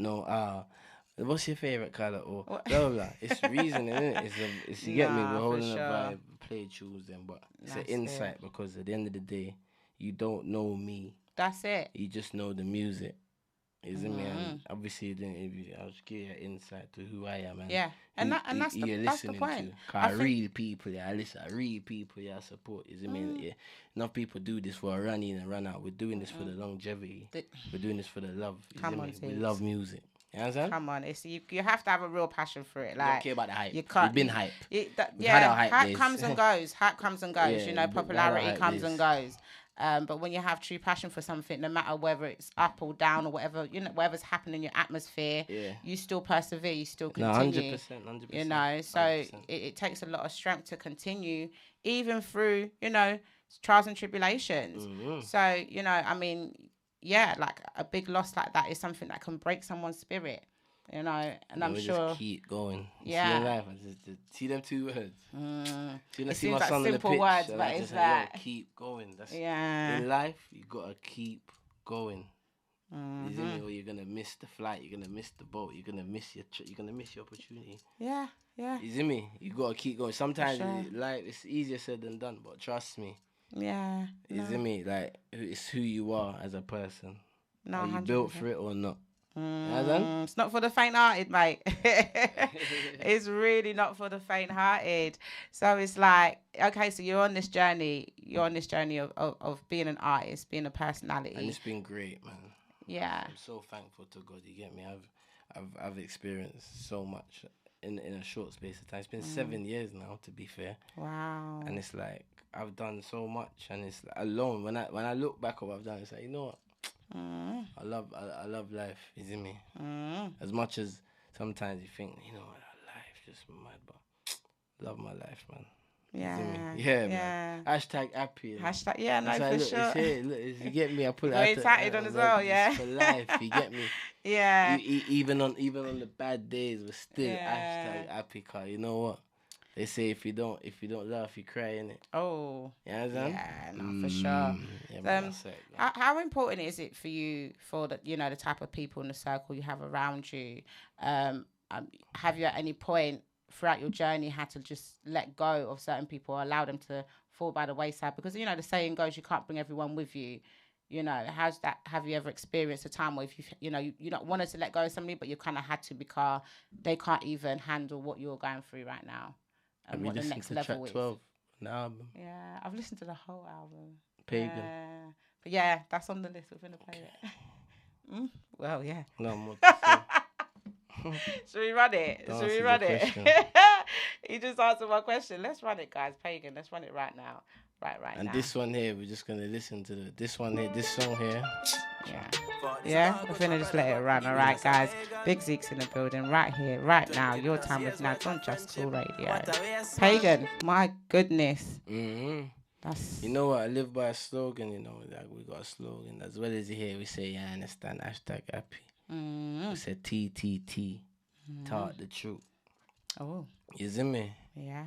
what's your favorite color or blah blah blah. It's reasoning, isn't it? It's you get me. We're holding a vibe, play tunes, then, but it's an insight because at the end of the day, you don't know me. That's it. You just know the music. Isn't me? And obviously, I'll just give you an insight to who I am. And that's the point. I read people. I listen. I read people. I support. Isn't me? Enough people do this for a run in and run out. We're doing this for the longevity. We're doing this for the love. We love music. You understand? Come on, you have to have a real passion for it. Like, you don't care about the hype. We've been hype. Hype comes and goes. Hype comes and goes. You know, popularity comes and goes. But when you have true passion for something, no matter whether it's up or down or whatever, you know, whatever's happening in your atmosphere, you still persevere, you still continue. 100%. You know, so it takes a lot of strength to continue, even through, you know, trials and tribulations. So, you know, I mean, like a big loss like that is something that can break someone's spirit. You know, and I'm sure. Just keep going. Yeah. See life. See them 2 words. It seems like simple words, but it's like keep going. That's in life. You gotta keep going. Or you're gonna miss the flight. You're gonna miss the boat. You're gonna miss your opportunity. Yeah. You see me? You gotta keep going. Sometimes life it's easier said than done, but trust me. Yeah. You see me? Like it's who you are as a person. No, are you 100%. Built for it or not? It's not for the faint-hearted, mate. It's really not for the faint-hearted. So it's like, okay, so you're on this journey of being an artist, being a personality, and it's been great, man. Yeah, I'm so thankful to God. You get me? I've experienced so much in a short space of time. It's been 7 years now, to be fair. Wow. And it's like I've done so much, and it's like, alone when I look back at what I've done, it's like, you know what? I love life, you see me? As much as sometimes you think, you know, life just mad, but love my life, man. Yeah, man. Hashtag happy. Hashtag, for sure. It's here, look, you get me? I put it tatted on as well, yeah. For life, you get me? Yeah. Even on the bad days, we're still hashtag happy, car. You know what? They say if you don't laugh, you cry, innit? Oh. You understand? Yeah, no, for sure. Yeah, how important is it for you, for the, you know, the type of people in the circle you have around you? Have you at any point throughout your journey had to just let go of certain people or allow them to fall by the wayside? Because, you know, the saying goes, you can't bring everyone with you. You know, have you ever experienced a time where if you not wanted to let go of somebody, but you kind of had to because they can't even handle what you're going through right now? And what the next level is. 12, the album. Yeah, I've listened to the whole album. Pagan. But yeah, that's on the list. We're gonna play it. Well, yeah. No more. Should we run it? Should we run it? He just answered my question. Let's run it, guys. Pagan. Let's run it right now. Right and now. And this one here, we're just gonna listen to this one here, this song here. Yeah, we're gonna just let it run. All right, guys. Big Zeeks in the building, right here, right now. Your time with Nadz on JusCoolRadio. Pagan, my goodness. That's. You know what? I live by a slogan. You know, like we got a slogan. As well as you hear, we say, "Yeah, I understand." Hashtag happy. We said TTT. Taught the truth. Oh. You see me? Yeah.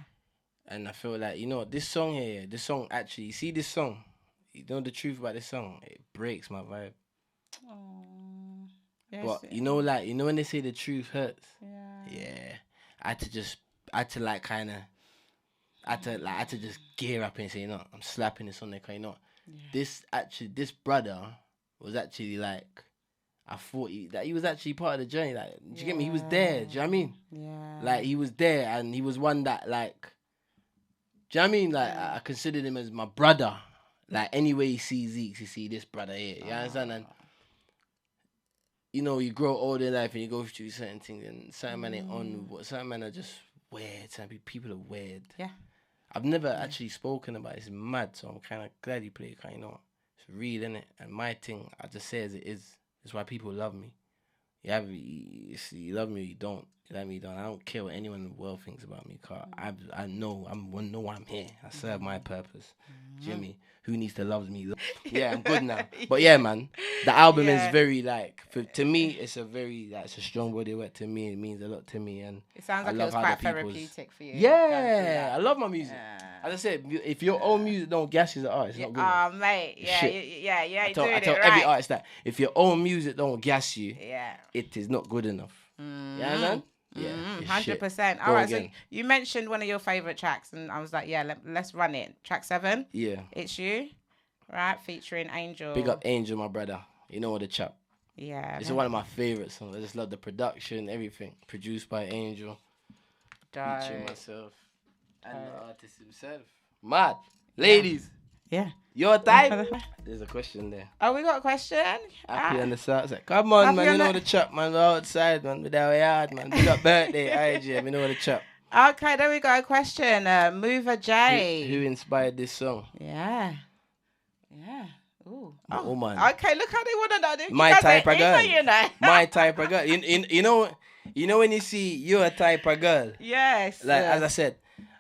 And I feel like, you know, this song here, actually, you see this song, you know the truth about this song, it breaks my vibe. Oh, yes, but you know when they say the truth hurts? Yeah. I had to like kind of, I had to just gear up and say, you know, I'm slapping this on there, 'cause you know, this brother was actually like, I thought that he was actually part of the journey. Like, do you get me? He was there. Do you know what I mean? Yeah. Like, he was there, and he was one that, like, do you know what I mean? Like, I considered him as my brother. Like, anyway you see Zeeks, you see this brother here. You understand? And, you know, you grow older in life and you go through certain things, and certain men ain't on, but certain men are just weird. Certain people are weird. Yeah. I've never actually spoken about it. It's mad, so I'm kind of glad you play it, 'cause, you know, it's real, innit? And my thing, I just say as it is. It's why people love me. You love me or you don't. You love me, you don't. I don't care what anyone in the world thinks about me, 'cause I know I'm here. I serve my purpose. Jimmy, who needs to love me? Yeah, I'm good now. But yeah, man, the album is very like, to me, it's a very, like, it's a strong body of work. To me, it means a lot to me, and It sounds I like it love was how quite the people's- therapeutic for you. Yeah, I love my music. Yeah. As I said, if your own music don't gas you as an artist, it's not good enough. Oh, mate. Yeah, Shit. yeah, I you're tell doing it every right. artist that if your own music don't gas you, Yeah. it is not good enough. You understand? Yeah, it's shit. 100%. Go All right, so again. you mentioned one of your favorite tracks, and I was like, yeah, let's run it. Track 7. Yeah. It's You, right? Featuring Angel. Big up Angel, my brother. You know what the chap. Yeah. It's man. one of my favorite songs. I just love the production, everything. Produced by Angel, featuring Dope. myself, and the artist himself. Mad. Ladies, Yeah. your type? There's a question there. Oh, we got a question? Happy on the south side. Come on, Happy man. on You know the- the chap, man. We're outside, man. With our yard, man. Big up birthday, IG. You know the chap. Okay, there we go. A question. Mover J. Who inspired this song? Yeah. Yeah. Ooh. Oh, man. Okay, look how they want to know. You My guys type are of girl. eager, you know. My type of girl. You know when you see you're a type of girl. Yes. Like as I said,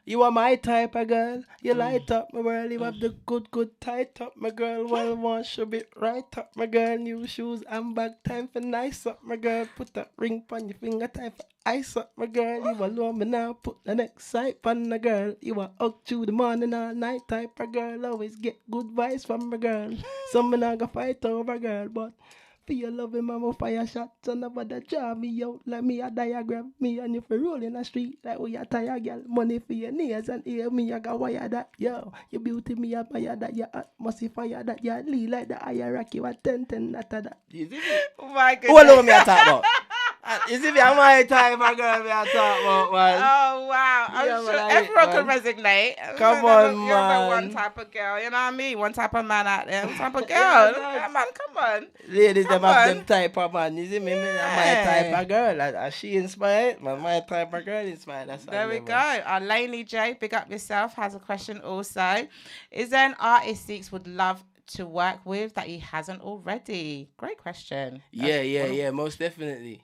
you are my type of girl. You light up my world. You have the good tight up my girl. Well, one should be right up my girl. New shoes and bag, time for nice up my girl. Put a ring on your finger, time for ice up my girl. You alone me now, put the next sight on the girl. You are up through the morning all night type of girl. Always get good vibes from my girl. Some me not gonna fight over girl, but for your loving mama fire shots and never that drive me out like me a diagram. Me and you for roll in the street like we a tire girl. Money for your nails and ear me I got wire that. Yo, your beauty me admire that. Your atmosphere fire that. You lead like the hierarchy. What 10 not that. Oh my goodness. Who alone me I talk about? Is it my type of girl me I talk about, man? Oh wow! I'm Yeah, sure man, everyone man. can resonate. Come You're on, the man. one type of girl, you know what I mean? One type of man out there, one type of girl. Yeah, Yeah, man, come on. Ladies, them Come have on. them type of man. You see me? Me my type of girl. Like, she inspired, man. My type of girl inspired. That's There we how go. Our Laney J, big up yourself, has a question also. Is there an artist Zeeks would love to work with that he hasn't already? Great question. Yeah. Most definitely.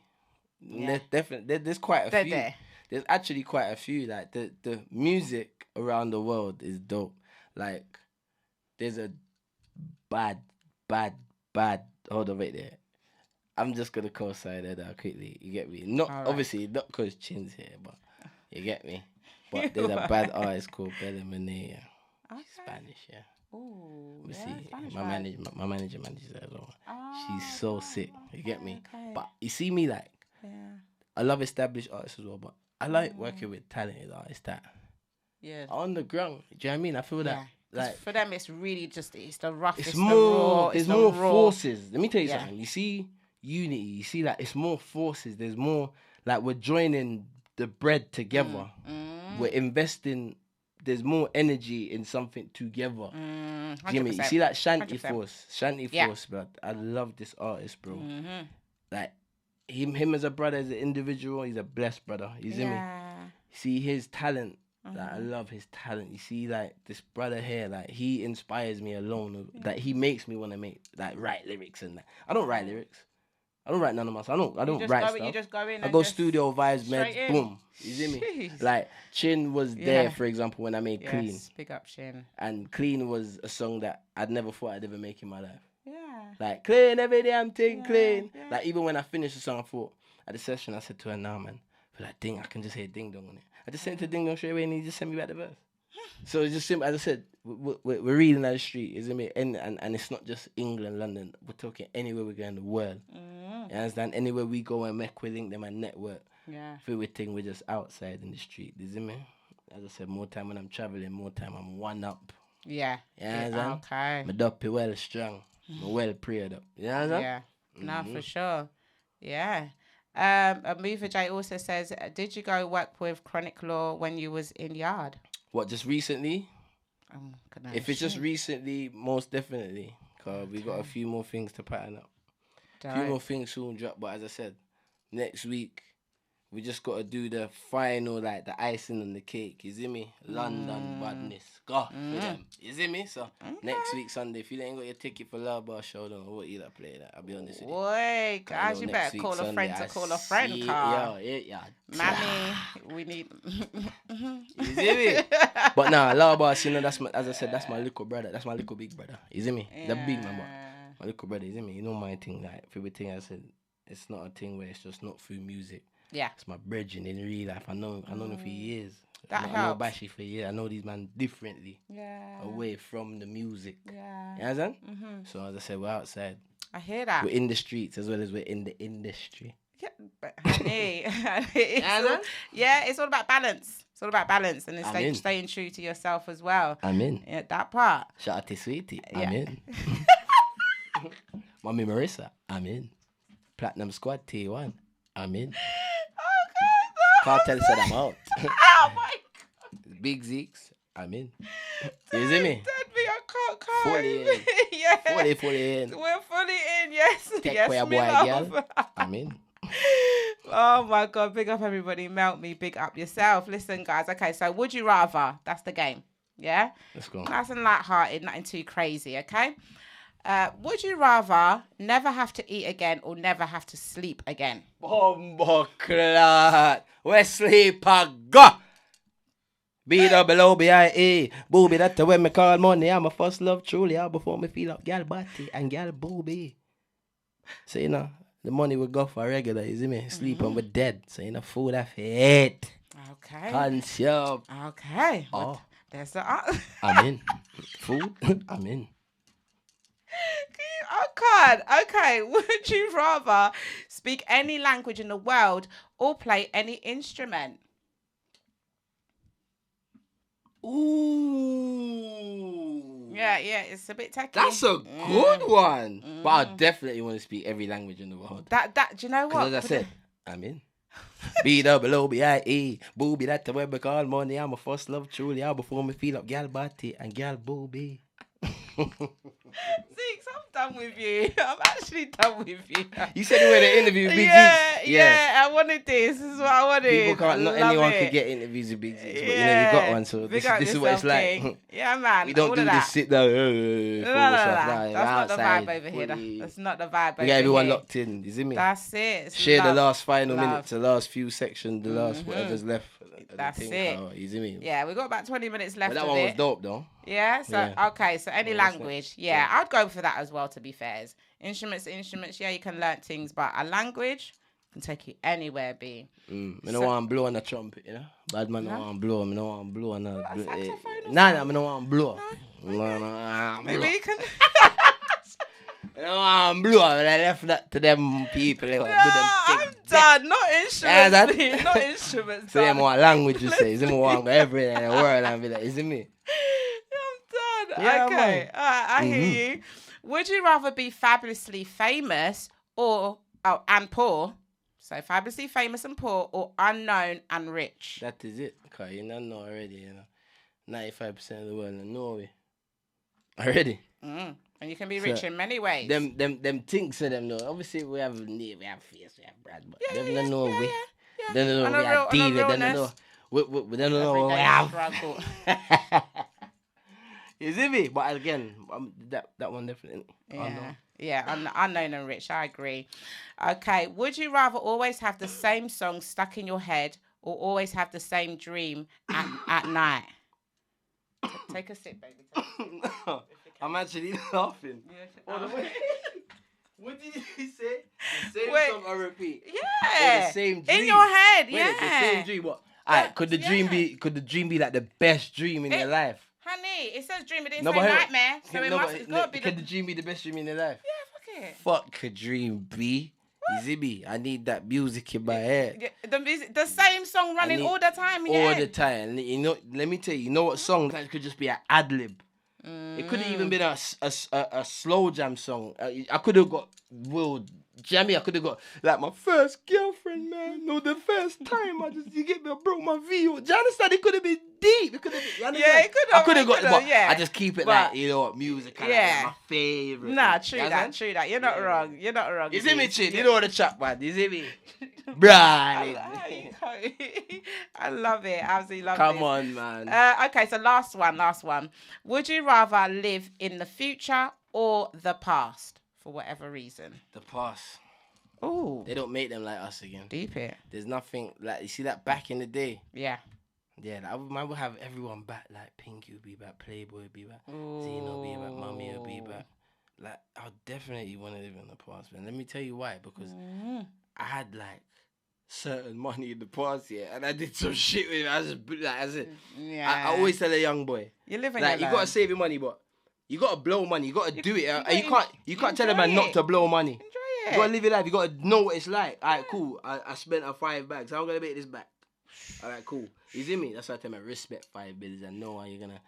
Yeah. Definitely. There's quite a They're few. there. There's actually quite a few. Like the music around the world is dope. Like there's a bad. Hold on, wait there. I'm just gonna co-sign that out quickly. You get me? Not All right. obviously not because Chin's here, but you get me. But there's a bad artist called Bella Manea. Okay. Spanish, yeah. Ooh, We yeah, see Spanish my vibe. manager manages her as well. Oh, She's so sick. You get me? okay. But you see me like Yeah. I love established artists as well, but I like working with talented artists that Yeah. are on the ground. Do you know what I mean? I feel that 'Cause like for them, it's really just it's the rough. it's the more. raw, There's it's the more raw. forces. Let me tell you Yeah. something. You see unity. You see that it's more forces. There's more like we're joining the bread together. We're investing. There's more energy in something together. Jimmy, you see that Shanty 100%. Force, Shanty Yeah. Force, bro. I love this artist, bro. Mm-hmm. Like him as a brother, as an individual, he's a blessed brother. You see me? Yeah. See his talent. Like, I love his talent. You see, like this brother here, like he inspires me alone. Like he makes me want to write lyrics and that. I don't write lyrics. I don't write none of my stuff. I don't just write go, stuff. You just go in. I and go just studio vibes, straight meds, in. boom. You see me? Jeez. Like Chin was there, Yeah. for example, when I made Clean, Yes, big up Shin. and Clean was a song that I'd never thought I'd ever make in my life. Yeah. Like clean every damn thing, Yeah, clean. yeah. Like even when I finished the song, I thought at the session I said to her, "Nah, man, I feel like ding, I can just hear ding dong on it." I just sent it to ding dong straight away, and he just sent me back the verse. So it's just simple. As I said, we're reading that street, isn't it? And it's not just England, London. We're talking anywhere we go in the world. You understand? Anywhere we go and make we link them and network. Yeah. Everything we're just outside in the street. You see me? As I said, more time when I'm traveling, more time I'm one up. Yeah. Yeah, Okay. my duppy well strong. My well prayed up. You know what I'm saying? Yeah. No, Mm-hmm. for sure. Yeah. Mover J also says, did you go work with Chronic Law when you was in Yard? What, just recently? Gonna If it's just assume. recently, most definitely. Because we got a few more things to pattern up. A few more things soon drop. But as I said, next week, we just got to do the final, like the icing on the cake. You see me? London badness. Go for them. You see me? So next week, Sunday, if you ain't got your ticket for Love Bar Show, then what you that play that? I'll be honest with you. Boy, guys, you better call a friend to call a friend, car. Yeah. Mammy, we need... You see me? But nah, Love Bar, you know, that's my, as I said, that's my little brother. That's my little big brother. You see me? The big man, my little brother, you see me? You know my thing, like, everything I said, it's not a thing where it's just not through music. Yeah. It's my brethren in real life. I know them for years. That I know helps. Bashi for years. I know these man differently. Yeah. Away from the music. Yeah. You understand? So as I said, we're outside. I hear that. We're in the streets as well as we're in the industry. Yeah, but honey, it's all about balance. It's all about balance and then staying true to yourself as well. I'm in. Yeah, that part. Shout out to Sweetie. Yeah. I'm in. Mommy Marissa. I'm in. Platinum Squad T1. I'm in. Cartel said I'm out. Oh my God. Big Zeeks. I'm in. You see me? Dead me, I can't come. Fully in. Yeah. Fully in. We're fully in, yes. Take yes, for your me boy, love. girl. I'm in. Oh my God, big up everybody. Melt me, big up yourself. Listen, guys. Okay, so would you rather? That's the game. Yeah? Let's go. Nice and light-hearted, nothing too crazy, okay? Would you rather never have to eat again or never have to sleep again? Bomboclat. Wesley Paga. B-double-O-B-I-E. Booby, that's the way me call money. I'm a first love truly. All before me feel up gal body and gal booby. So, you know, the money we go for regular, you see me? Sleeping with dead. So, you know, food I eat. Okay. Consume. Okay. Oh. There's the... I'm in. Food, I'm in. Oh, God. Okay. Would you rather speak any language in the world or play any instrument? Ooh. Yeah, it's a bit techy. That's a good one. But I definitely want to speak every language in the world. Do you know what? Because as I said, I'm in. B-double-O-B-I-E. Booby, that's the way we call money. I'm a first love truly. All before me feel up gal body and gal booby. Zeeks, I'm done with you. I'm actually done with you. You said you were the interview with Big Zeeks. Yeah, I wanted this. This is what I wanted. People can't, not anyone it. can get interviews with Big Zeeks, but you know, you got one, so this is what it's like. King. Yeah, man. We don't all do of this that. sit down. No. That's not the vibe over here. That's not the vibe over here. We got everyone locked in, you see me? That's it. It's Share love. the last final Love. minutes, the last few sections, the last whatever's left. That's it. You see me? Yeah, we got about 20 minutes left. But that of one was it. dope though. Yeah, so okay, so any Yeah, language. Yeah, I'd go for that as well, to be fair. Instruments, yeah, you can learn things, but a language can take you anywhere, B. I don't want to blow on the trumpet, you know? Bad man don't want to blow. I don't want to blow on the... Nah, I don't want to blow. No. Maybe you can... I don't want to blow. I left that to them people. They want to do them I'm things. done. Not instruments, Yeah, B. Not instruments. So them what language you say. Them want to go everywhere in the world and be like, is it me? I'm done. Yeah, okay, man. I hear you. Would you rather be fabulously famous and poor? So fabulously famous and poor, or unknown and rich? That is it. Because you don't know already, you know. 95% of the world don't know we. Already. And you can be rich in many ways. Them things of them know. Obviously we have face, we have Brad, but them don't know we. Yeah. They don't know we have David. They don't know. We don't know what we have. You see me? But again, that one definitely. Yeah, unknown and rich. I agree. Okay, would you rather always have the same song stuck in your head or always have the same dream at night? Take a sip, baby. Take a sip. I'm actually laughing. Yeah. What did you say? The same Wait. song or repeat? Yeah. Or the same dream. In your head, Wait, yeah. the same dream. What? Alright, could the dream be like the best dream in your life? Honey, it says dream, it didn't No, say but nightmare. So it's got to be could the dream be the best dream in your life? Yeah, fuck it. Fuck could dream be. You see me? I need that music in my head. The same song running all the time in your all head. the time. You know, let me tell you. You know what song? That could just be an ad lib. It could have even been a slow jam song. I could have got Jammy. I could have got like my first girlfriend, man. No, the first time you get me, I broke my view. Do you understand? It could have been deep. It could have been. It could have. I could have got. But Yeah. I just keep it like music. Like my favorite. Nah, true that. You're not wrong. You're not wrong. You see me, Chin? You know the chat, man. You see me, bruh. I love it. Absolutely love it. Come on, man. Okay, so last one. Would you rather live in the future or the past for whatever reason? The past. Oh, They don't make them like us again. deep it. There's nothing like you see that back in the day. Yeah. Yeah, I would have everyone back. Like Pinky would be back, Playboy would be back, Zeno would be back, Mummy would be back. Like I would definitely want to live in the past, man. Let me tell you why. Because I had like certain money in the past, and I did some shit with it. I just I always tell a young boy, you live in like you your gotta life. save your money, but you gotta blow money. You gotta do it. You can't tell a enjoy man not it. to blow money. Enjoy You it. gotta live your life. You gotta know what it's like. Alright, cool. I spent a $5 bags. How am I gonna make this back? Alright, cool. You see me? That's why I tell me respect $5 bills and know how you're gonna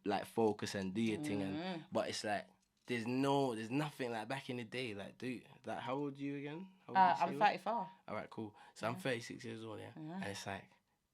like focus and do your thing. And but it's like there's nothing like back in the day. Like, dude, like how old are you again? I'm 34. Alright, cool. So I'm 36 years old, and it's like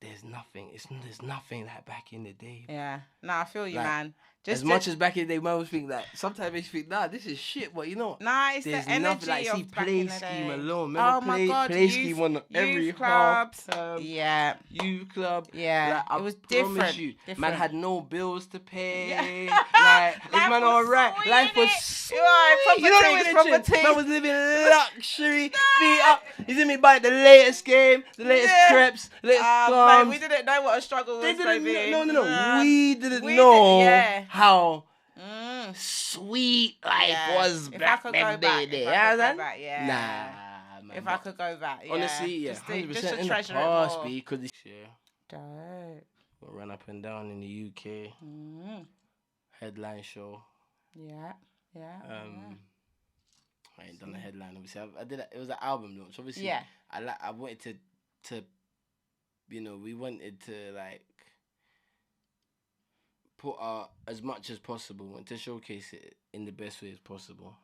there's nothing like back in the day. Yeah. No, I feel you, Like, man. As much as back in the day, man would think like sometimes they think, nah, this is shit, but you know, Nah, it's there's the energy nothing like of see back play in the scheme day. alone. Oh Remember my God, play scheme on every youth clubs. half Yeah. youth club. Yeah, like, it was I promise different, you, different. man had no bills to pay. Yeah. Like, is Life man was alright? sweet, Life was innit? sweet. Yeah, proper You know things, what proper I mean? things. Man was living luxury, feet up. You see me buying the latest game, the latest crepes, the latest Man, gums. we didn't know what a struggle was, They didn't baby. know. No. Nah. We didn't We know yeah. how sweet life Yeah. was If I back could then, go back, baby. if I could go Yeah, back, yeah. Nah, man. If I could go back, yeah. Honestly, yeah, Just to 100% just to in treasure the it past, more. because Dope. we'll run up and down in the UK. Headline show. Yeah. I ain't done a headline. Obviously, I did. It was an album launch. Obviously, Yeah. I wanted to, we wanted to like put as much as possible and to showcase it in the best way as possible.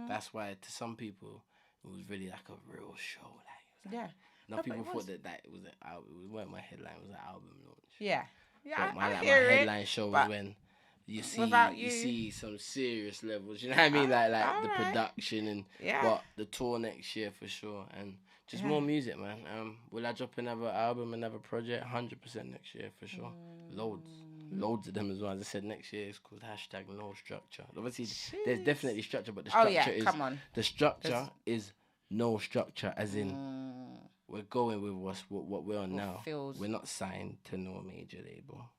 That's why to some people it was really like a real show. Like, it was like, Yeah. now people thought that it was an album. It wasn't my headline. It was an album launch. Yeah. Yeah, But my I my hear it. headline show was but when you without you you- see some serious levels. You know what I mean? Like the alright. production and Yeah. but the tour next year for sure, and just more music, man. Will I drop another album, another project? 100% next year for sure. Loads of them as well. As I said, next year it's called #No Structure. Obviously, there's definitely structure, but the Oh, structure yeah, is come on. the structure is no structure, as in we're going with what we're on now. feels- We're not signed to no major label.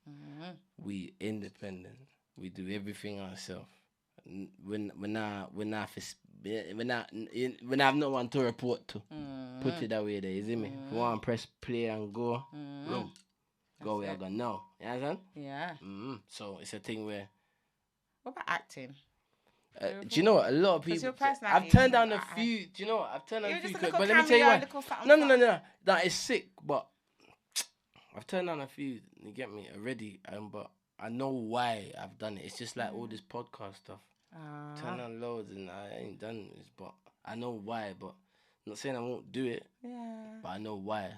We independent. We do everything ourselves. We're not have no one to report to. Put it that way there, you see me? If you want to press play and go, boom. Go where I go now. You understand? Yeah. So it's a thing where What about acting? do you know what? A lot of Because people. your personality I've turned is down a like- few. Do you know what? I've turned down You're a few. just a But little let me tell you cameo, why. little something, No. something. That is sick. But I've turned down a few. You get me already. But I know why I've done it. It's just like all this podcast stuff. Turn on loads and I ain't done this, but I know why. But I'm not saying I won't do it. Yeah. But I know why.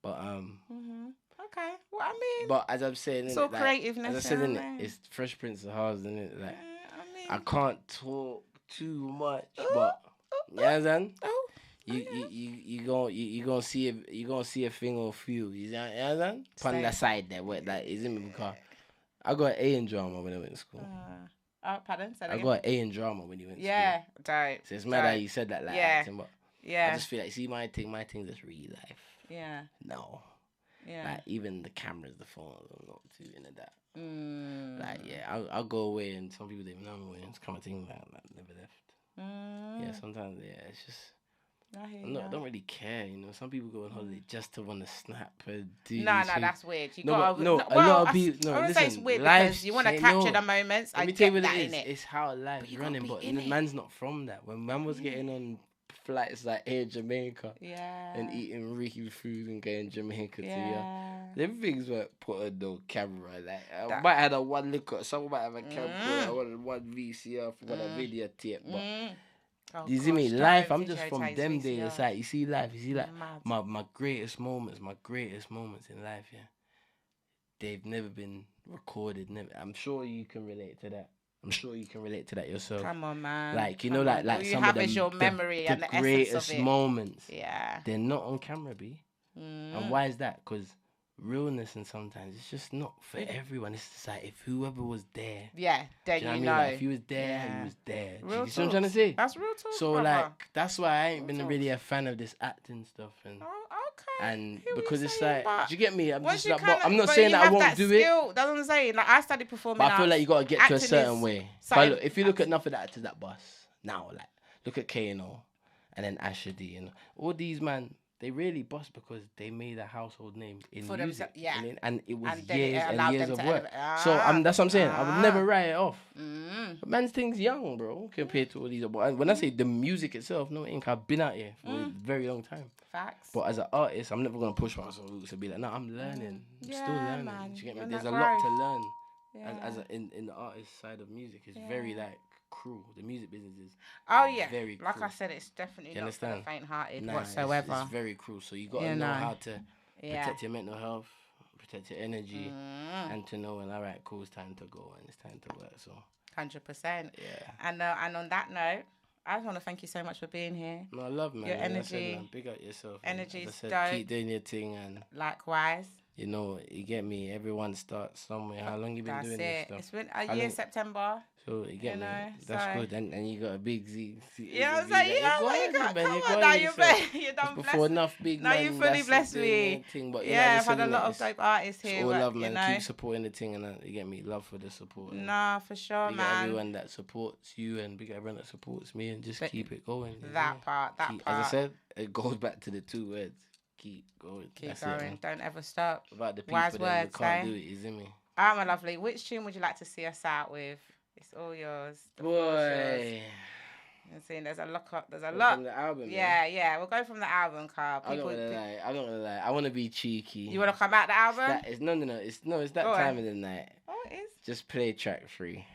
But Okay. Well, I mean, But as I'm saying, It's innit, all like, creativeness, as I said, you know innit, what I mean? it's Fresh Prince of Hars, innit? Like I mean, I can't talk too much, but you understand? You gonna see a thing or few. You understand? On the side there, what like is it me because I got an A in drama when I went to school. pardon? Say that I again? got an A in drama when you went to Yeah. school. Dope. So it's mad that you said that like acting, but I Yeah. just feel like see my thing's just real life. Yeah. No. Yeah. Like even the cameras, the phones, I'm not too into that. Mm. Like yeah, I'll go away and some people don't know me and it's kind of thing like never left. Yeah, sometimes it's just I don't really care, you know. Some people go on holiday just to want to snap and do. No, thing. that's weird. You No, got but no, a well, lot of people. No, I would say it's listen, weird life because you want to say capture no. the moments. Let I me tell get you what that it in is. it. It's how life's you gotta running, be but in it. man's not from that. When man was getting on flights like Air Jamaica Yeah. and eating Ricky food and going Jamaica to Yeah. Them things weren't put on no camera. Like I That- might have a one look at someone might have a camcorder, one VCR for one videotape, but Oh, you see me gosh, life. don't I'm just from videotape them days. VCR. It's like you see life. You see like Mad. my greatest moments in life. Yeah, they've never been recorded. Never. I'm sure you can relate to that. I'm sure you can relate to that yourself. Come on, man. Like you Come know, on. like All you some have of them, is your memory and the essence greatest of it. moments. Yeah. They're not on camera, B. And why is that? Because realness and sometimes it's just not for everyone. It's just like if whoever was there. Yeah, then Do you know you what I know. mean? Like, if he was there, Yeah. he was there. Do Real you see what I'm trying to talks. say? That's real talk, So brother. like that's why I ain't been Real really a fan of this acting stuff and Oh, okay. and Hear what because you're it's saying, like, but do you get me? I'm once just you like, kinda- but I'm not but saying you that I have won't that do skill. That's what I'm saying. Like I studied performing but I feel arts. like you gotta get to a Acting certain is way. But something- look, if you look at enough of the actors that bust now, like look at Kano and then Asher D and all these man. They really bust because they made a household name in For music, themselves, yeah. and it was And then it years allowed and years them of to work. elevate. So that's what I'm saying. I would never write it off. Mm. But man's thing's young, bro, compared to all these. But when I say the music itself, no ink. I've been out here for a very long time. Facts. But as an artist, I'm never gonna push myself to be like, no, I'm learning. I'm still Yeah, learning. man. Do you get me? You're There's a not lot to growth. learn. Yeah. In the artist side of music, it's very like cruel. The music business is Oh yeah. very Like cruel. I said, it's definitely You not for the understand? faint-hearted Nah, whatsoever. It's very cruel. So you gotta You know know. how to Yeah. protect your mental health, protect your energy, and to know when all right, cool, it's time to go and it's time to work. So 100%. yeah. And on that note, I just want to thank you so much for being here. No, I love man. Your Like I said, energy- man, big up yourself. man. energy's As I said, dope. keep doing your thing and. Likewise. You know, you get me. Everyone starts somewhere. How long you been That's doing it. this stuff? It's been How a year, long- September. So you get you me. know, That's so- good. And you got a big Z. You know what I'm saying? Yeah, go you got, man. come You on got now, it you yourself. you It's done before blessed. enough big No, man. you fully that's blessed doing me. their Thing, but Yeah, I've had a listen, lot of it's dope artists here. all but, love, man. You know, Keep supporting the thing, and you get me. Love for the support. and nah, for sure, big up man. everyone that supports you, and big up everyone that supports me, and just But keep it going. you That know? part, that Keep- part. As I said, it goes back to the 2 words. Keep going. Keep That's going. It, man. Don't ever stop. Without the people, Wise then we words, can't eh? do it. You see me? All right, my lovely. Which tune would you like to see us out with? It's all yours. The floor's yours. Boy. I'm saying there's a lot. There's a From lot. the album, Yeah. We'll go from the album, Carl. I'm not gonna lie. I'm not gonna lie. I want to be cheeky. You want to come out the album? No. It's that Go on. time of the night. Oh, it is. Just play track 3.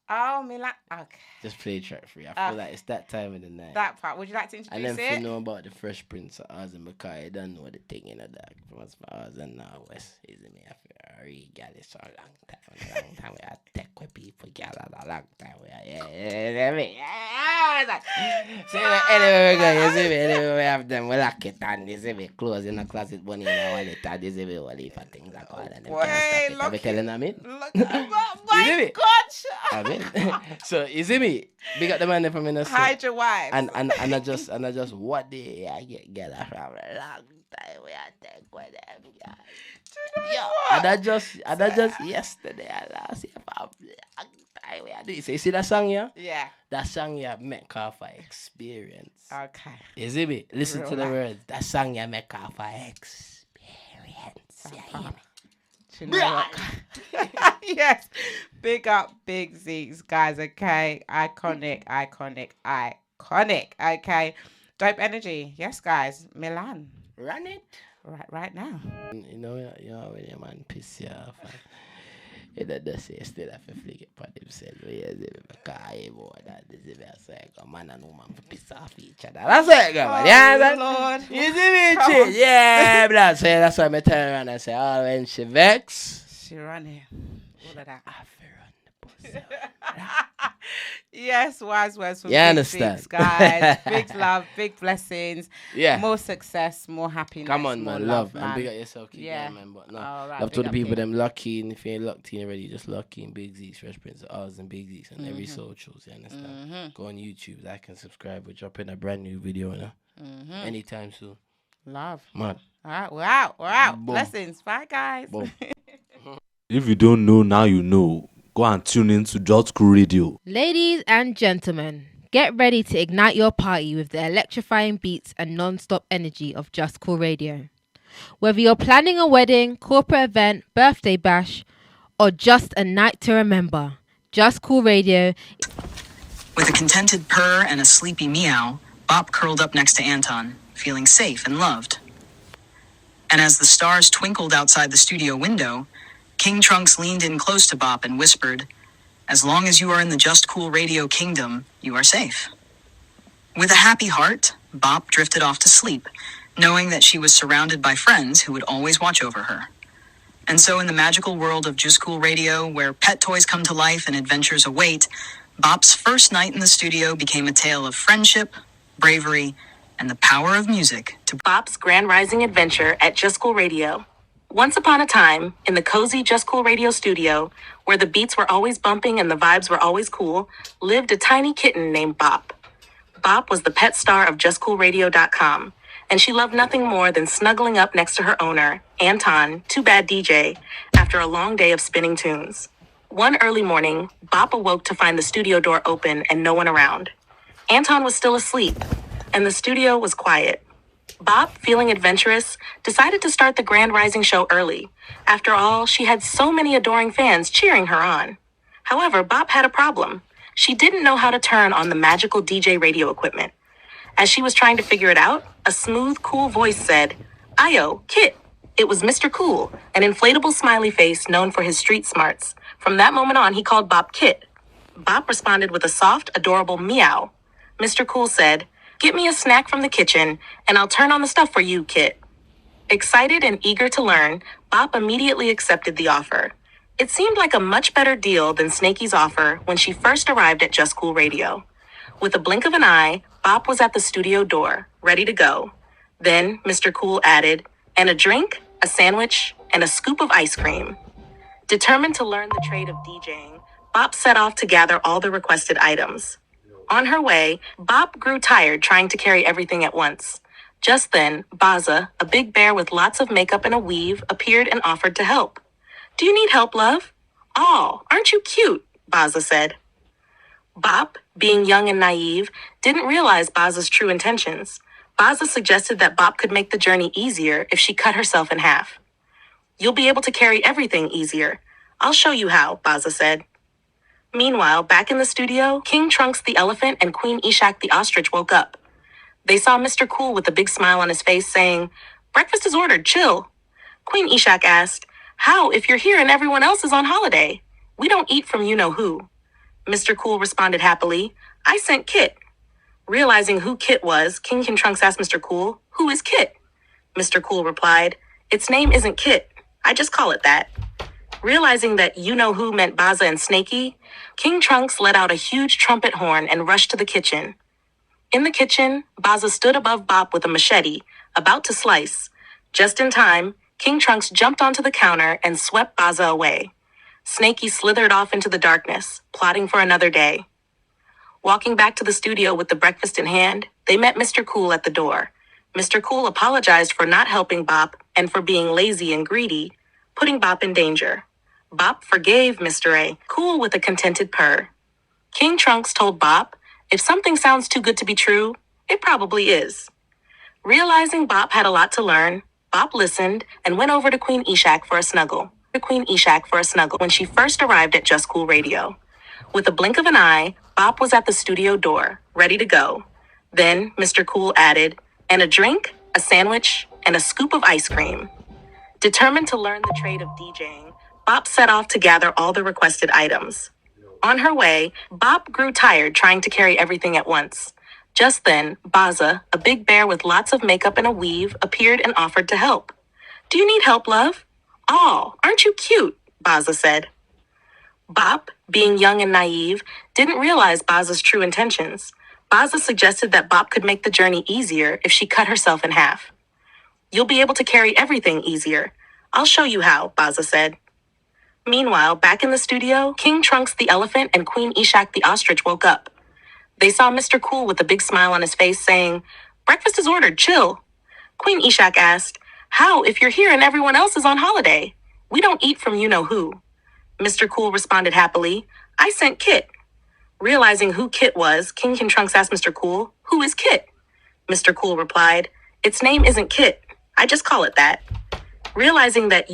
Oh, Milan. Okay. Just play track 3. I feel like it's that time of the night. That part. Would you like to And introduce then if it? you know about the Fresh Prince of Oz and Makai, you don't know the thing in the dark. From as far as and now West, isn't me? I feel already got it so long time. We are tech with people, got a long time. We are, So anyway, we go, you see me? Anyway, we have them, we lock it and you see me? Clothes in the closet, money in the wallet, and you see me? All for things like that. And them can't stop it. I'm telling them, I mean? Look, You my see me? gosh. I mean, so you see me? Big up the man from in the Hide your wife. and I just what day I get from a long time we are take with them guys. Yeah, and I just yesterday I last year for a long time we are doing. So you see that song here? Yeah. That song here make off for experience. Okay. You see me? Listen Real to the life. words. That song here make off for experience. Yeah, you hear me? Do you know what? Yes. Big up Big Zeeks, guys, okay? Iconic. Okay. Dope energy. Yes, guys. Milan. Run it. Right now. You know when your man piss you off. You know, just say still have to flick it for themselves. This is a man and woman for piss off each other. That's it, man. Yeah, Lord. You see me, shit? Yeah, blood. So that's why I turn around and say, oh, when she vex, She run it. All of that. I feel run the pussy. Yes, wise words from You Big understand? Zeeks, guys. Big love, big blessings. Yeah. More success, more happiness. Come on, more man. love, And big up yourself. Keep Yeah. going, man. But no. All right, Love to big the up people, you. them lucky. And if you ain't locked in already, just lucky in Big Zeeks, Fresh Prince of Oz and Big Zeeks on every socials. You understand? Go on YouTube, like and subscribe. We're dropping a brand new video anytime soon. Love. Man. All right, we're out. Boom. Blessings. Bye, guys. Boom. If you don't know, now you know. Go and tune in to JusCoolRadio. Ladies and gentlemen, get ready to ignite your party with the electrifying beats and non-stop energy of Just Cool Radio. Whether you're planning a wedding, corporate event, birthday bash, or just a night to remember, Just Cool Radio. With a contented purr and a sleepy meow, Bop curled up next to Anton, feeling safe and loved. And as the stars twinkled outside the studio window, King Trunks leaned in close to Bop and whispered, "As long as you are in the Just Cool Radio kingdom, you are safe." With a happy heart, Bop drifted off to sleep, knowing that she was surrounded by friends who would always watch over her. And so in the magical world of JusCool Radio, where pet toys come to life and adventures await, Bop's first night in the studio became a tale of friendship, bravery, and the power of music to Bop's Grand Rising Adventure at JusCool Radio. Once upon a time, in the cozy JusCool Radio studio, where the beats were always bumping and the vibes were always cool, lived a tiny kitten named Bop. Bop was the pet star of JusCoolRadio.com, and she loved nothing more than snuggling up next to her owner, Anton, Too Bad DJ, after a long day of spinning tunes. One early morning, Bop awoke to find the studio door open and no one around. Anton was still asleep, and the studio was quiet. Bop, feeling adventurous, decided to start the Grand Rising show early. After all, she had so many adoring fans cheering her on. However, Bop had a problem. She didn't know how to turn on the magical DJ radio equipment. As she was trying to figure it out, a smooth, cool voice said, "Ayo, Kit." It was Mr. Cool, an inflatable smiley face known for his street smarts. From that moment on, he called Bop Kit. Bop responded with a soft, adorable meow. Mr. Cool said, "Get me a snack from the kitchen, and I'll turn on the stuff for you, Kit." Excited and eager to learn, Bop immediately accepted the offer. It seemed like a much better deal than Snakey's offer when she first arrived at Just Cool Radio. With a blink of an eye, Bop was at the studio door, ready to go. Then Mr. Cool added, "And a drink, a sandwich, and a scoop of ice cream." Determined to learn the trade of DJing, Bop set off to gather all the requested items. On her way, Bop grew tired trying to carry everything at once. Just then, Baza, a big bear with lots of makeup and a weave, appeared and offered to help. "Do you need help, love?" "Oh, aren't you cute?" Baza said. Bop, being young and naive, didn't realize Baza's true intentions. Baza suggested that Bop could make the journey easier if she cut herself in half. "You'll be able to carry everything easier. I'll show you how," Baza said. Meanwhile, back in the studio, King Trunks the elephant and Queen Ishak the ostrich woke up. They saw Mr. Cool with a big smile on his face saying, "Breakfast is ordered, chill." Queen Ishak asked, "How if you're here and everyone else is on holiday? We don't eat from you-know-who." Mr. Cool responded happily, "I sent Kit." Realizing who Kit was, King Trunks asked Mr. Cool, "Who is Kit?" Mr. Cool replied, "Its name isn't Kit. I just call it that." Realizing that you-know-who meant Baza and Snakey, King Trunks let out a huge trumpet horn and rushed to the kitchen. In the kitchen, Baza stood above Bop with a machete, about to slice. Just in time, King Trunks jumped onto the counter and swept Baza away. Snakey slithered off into the darkness, plotting for another day. Walking back to the studio with the breakfast in hand, they met Mr. Cool at the door. Mr. Cool apologized for not helping Bop and for being lazy and greedy, putting Bop in danger. Bop forgave Mr. A, Cool with a contented purr. King Trunks told Bop, "If something sounds too good to be true, it probably is." Realizing Bop had a lot to learn, Bop listened and went over to Queen Ishak for a snuggle. When she first arrived at Just Cool Radio. With a blink of an eye, Bop was at the studio door, ready to go. Then Mr. Cool added, "And a drink, a sandwich, and a scoop of ice cream." Determined to learn the trade of DJing, Bop set off to gather all the requested items. On her way, Bop grew tired trying to carry everything at once. Just then, Baza, a big bear with lots of makeup and a weave, appeared and offered to help. "Do you need help, love?" "Oh, aren't you cute?" Baza said. Bop, being young and naive, didn't realize Baza's true intentions. Baza suggested that Bop could make the journey easier if she cut herself in half. "You'll be able to carry everything easier. I'll show you how," Baza said. Meanwhile, back in the studio, King Trunks the elephant and Queen Ishak the ostrich woke up. They saw Mr. Cool with a big smile on his face saying, "Breakfast is ordered, chill." Queen Ishak asked, "How if you're here and everyone else is on holiday? We don't eat from you-know-who." Mr. Cool responded happily, "I sent Kit." Realizing who Kit was, King Trunks asked Mr. Cool, "Who is Kit?" Mr. Cool replied, "Its name isn't Kit. I just call it that." Realizing that